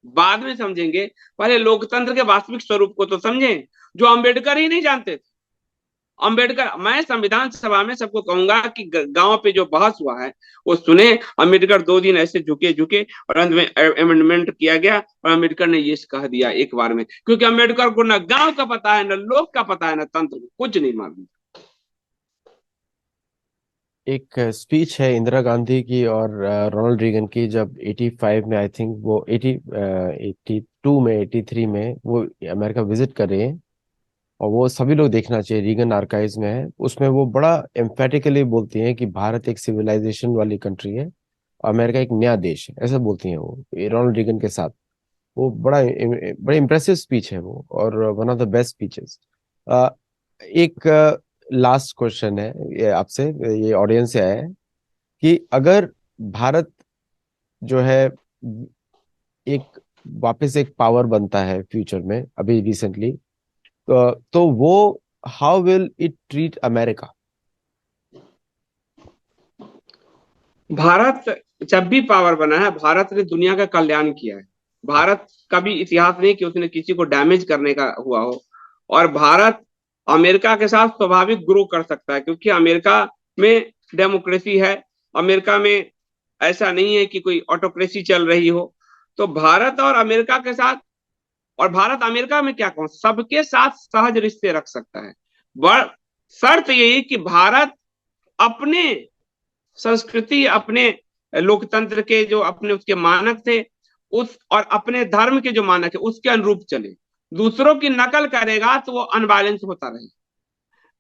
बाद में समझेंगे, पहले लोकतंत्र के वास्तविक स्वरूप को तो समझें, जो अंबेडकर ही नहीं जानते थे। अंबेडकर, मैं संविधान सभा में सबको कहूंगा कि गांव पे जो बहस हुआ है वो सुने। अंबेडकर 2 दिन ऐसे झुके झुके और अंत में अमेंडमेंट किया गया, और अंबेडकर ने ये कह दिया एक बार में, क्योंकि अंबेडकर को न गांव का पता है, न लोग का पता है, न तंत्र, कुछ नहीं मालूम।
एक स्पीच है इंदिरा गांधी की और रोनाल्ड रीगन की, जब 85 में, आई थिंक वो 82 में, 83 में वो अमेरिका विजिट कर रहे हैं। और वो सभी लोग देखना चाहिए, रीगन आर्काइव्स में है, उसमें वो बड़ा एम्फेटिकली बोलती हैं कि भारत एक सिविलाइजेशन वाली कंट्री है, अमेरिका एक नया देश है, ऐसा बोलती हैं वो रोनाल्ड रीगन के साथ। वो बड़ा इम्प्रेसिव स्पीच है वो, और one of the best speeches. एक लास्ट क्वेश्चन है ये आपसे, ये ऑडियंस से आया है कि अगर भारत जो है एक वापस एक पावर बनता है फ्यूचर में, अभी रिसेंटली, तो वो how will it treat America?
Bharat जब भी पावर बना है, भारत ने दुनिया का कल्याण किया है। भारत का भी इतिहास नहीं कि उसने किसी को डैमेज करने का हुआ हो। और भारत अमेरिका के साथ स्वाभाविक ग्रो कर सकता है, क्योंकि अमेरिका में डेमोक्रेसी है। अमेरिका में ऐसा नहीं है कि कोई ऑटोक्रेसी चल रही हो। तो भारत और अमेरिका के साथ, और भारत अमेरिका में क्या कहूं, सबके साथ सहज रिश्ते रख सकता है। बड़ शर्त यही कि भारत अपने संस्कृति, अपने लोकतंत्र के जो अपने उसके मानक थे, उस और अपने धर्म के जो मानक है उसके अनुरूप चले। दूसरों की नकल करेगा तो वो अनबैलेंस होता रहे।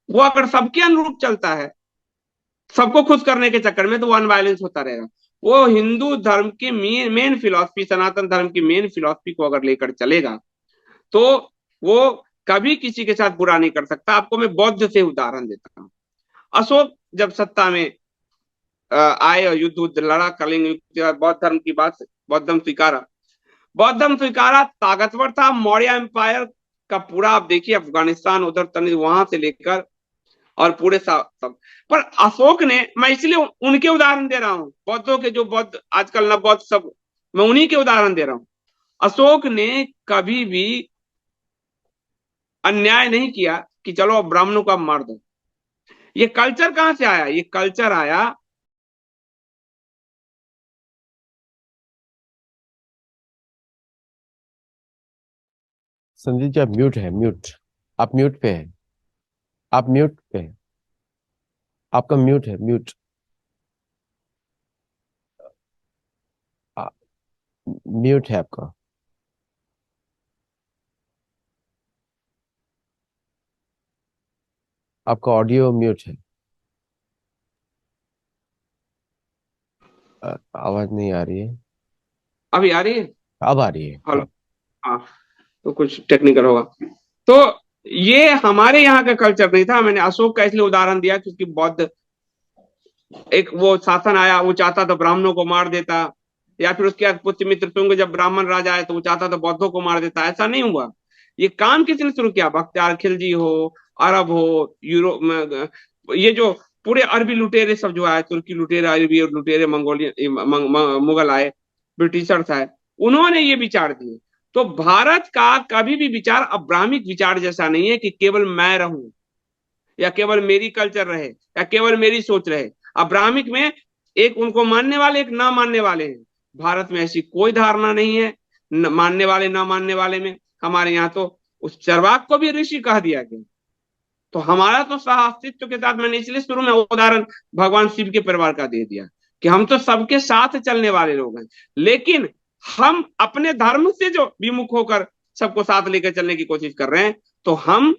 वो अगर सबके अनुरूप चलता है, सबको खुश करने के चक्कर में, तो वो अनबैलेंस होता रहेगा। वो हिंदू धर्म की मेन फिलॉसफी, सनातन धर्म की मेन फिलॉसफी को अगर लेकर चलेगा, तो वो कभी किसी के साथ बुरा नहीं कर सकता। आपको मैं बौद्ध से उदाहरण देता हूँ। अशोक जब सत्ता में आए और युद्ध उद्ध लड़ा, कलिंग युद्ध के बाद बौद्ध धर्म की बात, बौद्ध धर्म स्वीकारा। बौद्ध धर्म स्वीकारा, ताकतवर था। मौर्य एम्पायर का पूरा आप देखिए, अफगानिस्तान उधर तक वहां से लेकर और पूरे सब। पर अशोक ने, मैं इसलिए उनके उदाहरण दे रहा हूँ, बौद्धों के जो बौद्ध आजकल नव बौद्ध सब, मैं उन्हीं के उदाहरण दे रहा हूँ। अशोक ने कभी भी अन्याय नहीं किया कि चलो अब ब्राह्मणों को अब मार दो। ये कल्चर कहां से आया? ये कल्चर आया।
संदीप जी आप म्यूट है, म्यूट। आप म्यूट पे हैं, आप म्यूट पे हैं, आपका म्यूट है, म्यूट। म्यूट है आपका, आपका ऑडियो म्यूट है। आवाज नहीं आ रही है।
अभी आ रही है?
अब आ रही है,
हेलो।
हाँ।
हाँ, तो कुछ टेक्निकल होगा। तो ये हमारे यहाँ का कल्चर नहीं था। मैंने अशोक का इसलिए उदाहरण दिया क्योंकि बौद्ध, एक वो शासन आया, वो चाहता था ब्राह्मणों को मार देता। या फिर उसके बाद पुष्यमित्र तुंग, जब ब्राह्मण राजा आए तो वो चाहता था बौद्धों को मार देता। ऐसा नहीं हुआ। ये काम किसने शुरू किया? बख्तियार खिलजी हो, अरब हो, यूरोप, ये जो पूरे अरबी लुटेरे सब जो आए, तुर्की लुटेरे, अरबी लुटेरे, मंगोलियन मुगल आए, ब्रिटिशर्स आए, उन्होंने ये विचार दिए। तो भारत का कभी भी विचार अब्राह्मिक विचार जैसा नहीं है कि केवल मैं रहूं, या केवल मेरी कल्चर रहे, या केवल मेरी सोच रहे। अब्राहमिक में एक उनको मानने वाले, एक ना मानने वाले हैं। भारत में ऐसी कोई धारणा नहीं है मानने वाले ना मानने वाले में। हमारे यहाँ तो उस चरवाक को भी ऋषि कह दिया गया। तो हमारा तो सह अस्तित्व के साथ, मैंने इसलिए शुरू में उदाहरण भगवान शिव के परिवार का दे दिया कि हम तो सबके साथ चलने वाले लोग हैं। लेकिन हम अपने धर्म से जो विमुख होकर सबको साथ लेकर चलने की कोशिश कर रहे हैं, तो हम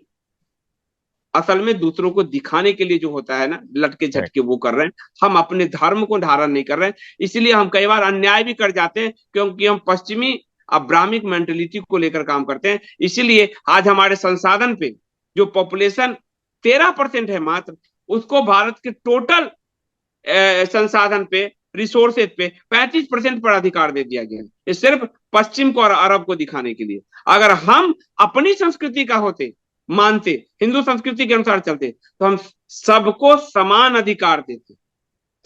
असल में दूसरों को दिखाने के लिए जो होता है ना, लटके
Correct.
झटके वो कर रहे हैं। हम अपने धर्म को धारण नहीं कर रहे हैं। इसलिए हम कई बार अन्याय भी कर जाते हैं, क्योंकि हम पश्चिमी अब्राह्मिक मेंटेलिटी को लेकर काम करते हैं। इसीलिए आज हमारे संसाधन पे जो पॉपुलेशन 13% है मात्र, उसको भारत के टोटल संसाधन पे, रिसोर्सेज पे 35% पर अधिकार दे दिया गया है। ये सिर्फ पश्चिम को और अरब को दिखाने के लिए। अगर हम अपनी संस्कृति का होते, मानते, हिंदू संस्कृति के अनुसार चलते, तो हम सबको समान अधिकार देते,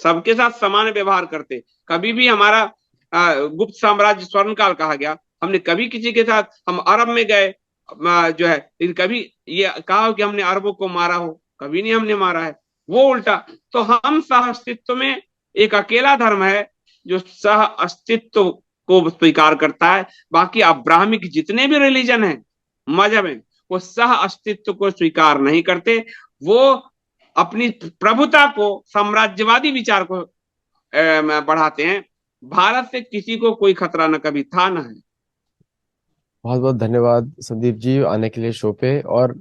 सबके साथ समान व्यवहार करते। कभी भी हमारा गुप्त साम्राज्य स्वर्ण काल कहा गया, हमने कभी किसी के साथ, हम अरब में गए जो है, लेकिन कभी ये कहा कि हमने अरबों को मारा हो, कभी नहीं हमने मारा है। वो उल्टा। तो हम सह अस्तित्व में एक अकेला धर्म है जो सह अस्तित्व को स्वीकार करता है। बाकी अब्राह्मिक जितने भी रिलीजन है, मजहब है, वो सह अस्तित्व को स्वीकार नहीं करते। वो अपनी प्रभुता को, साम्राज्यवादी विचार को बढ़ाते हैं। भारत से किसी को कोई खतरा न कभी था ना है।
बहुत बहुत धन्यवाद संदीप जी आने के लिए शो पे। और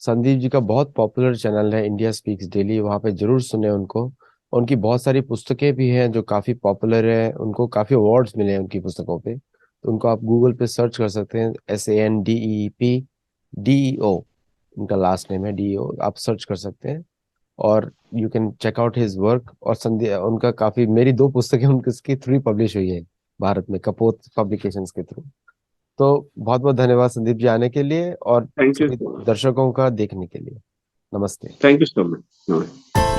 संदीप जी का बहुत पॉपुलर चैनल है इंडिया स्पीक्स डेली, वहाँ पे जरूर सुने उनको। उनकी बहुत सारी पुस्तकें भी हैं जो काफी पॉपुलर है, उनको काफी अवार्ड्स मिले हैं उनकी पुस्तकों पे। तो उनको आप गूगल पे सर्च कर सकते हैं, SANDEEP DEO, उनका लास्ट नेम है DEO, आप सर्च कर सकते हैं। और you can check out his work. और संदीप उनका काफी, मेरी 2 पुस्तकें उनकी थ्रू पब्लिश हुई है भारत में, कपोत पब्लिकेशंस के थ्रू। तो बहुत बहुत धन्यवाद संदीप जी आने के लिए, और
थैंक यू
सभी
सो मच।
दर्शकों का देखने के लिए। नमस्ते।
Thank you so much.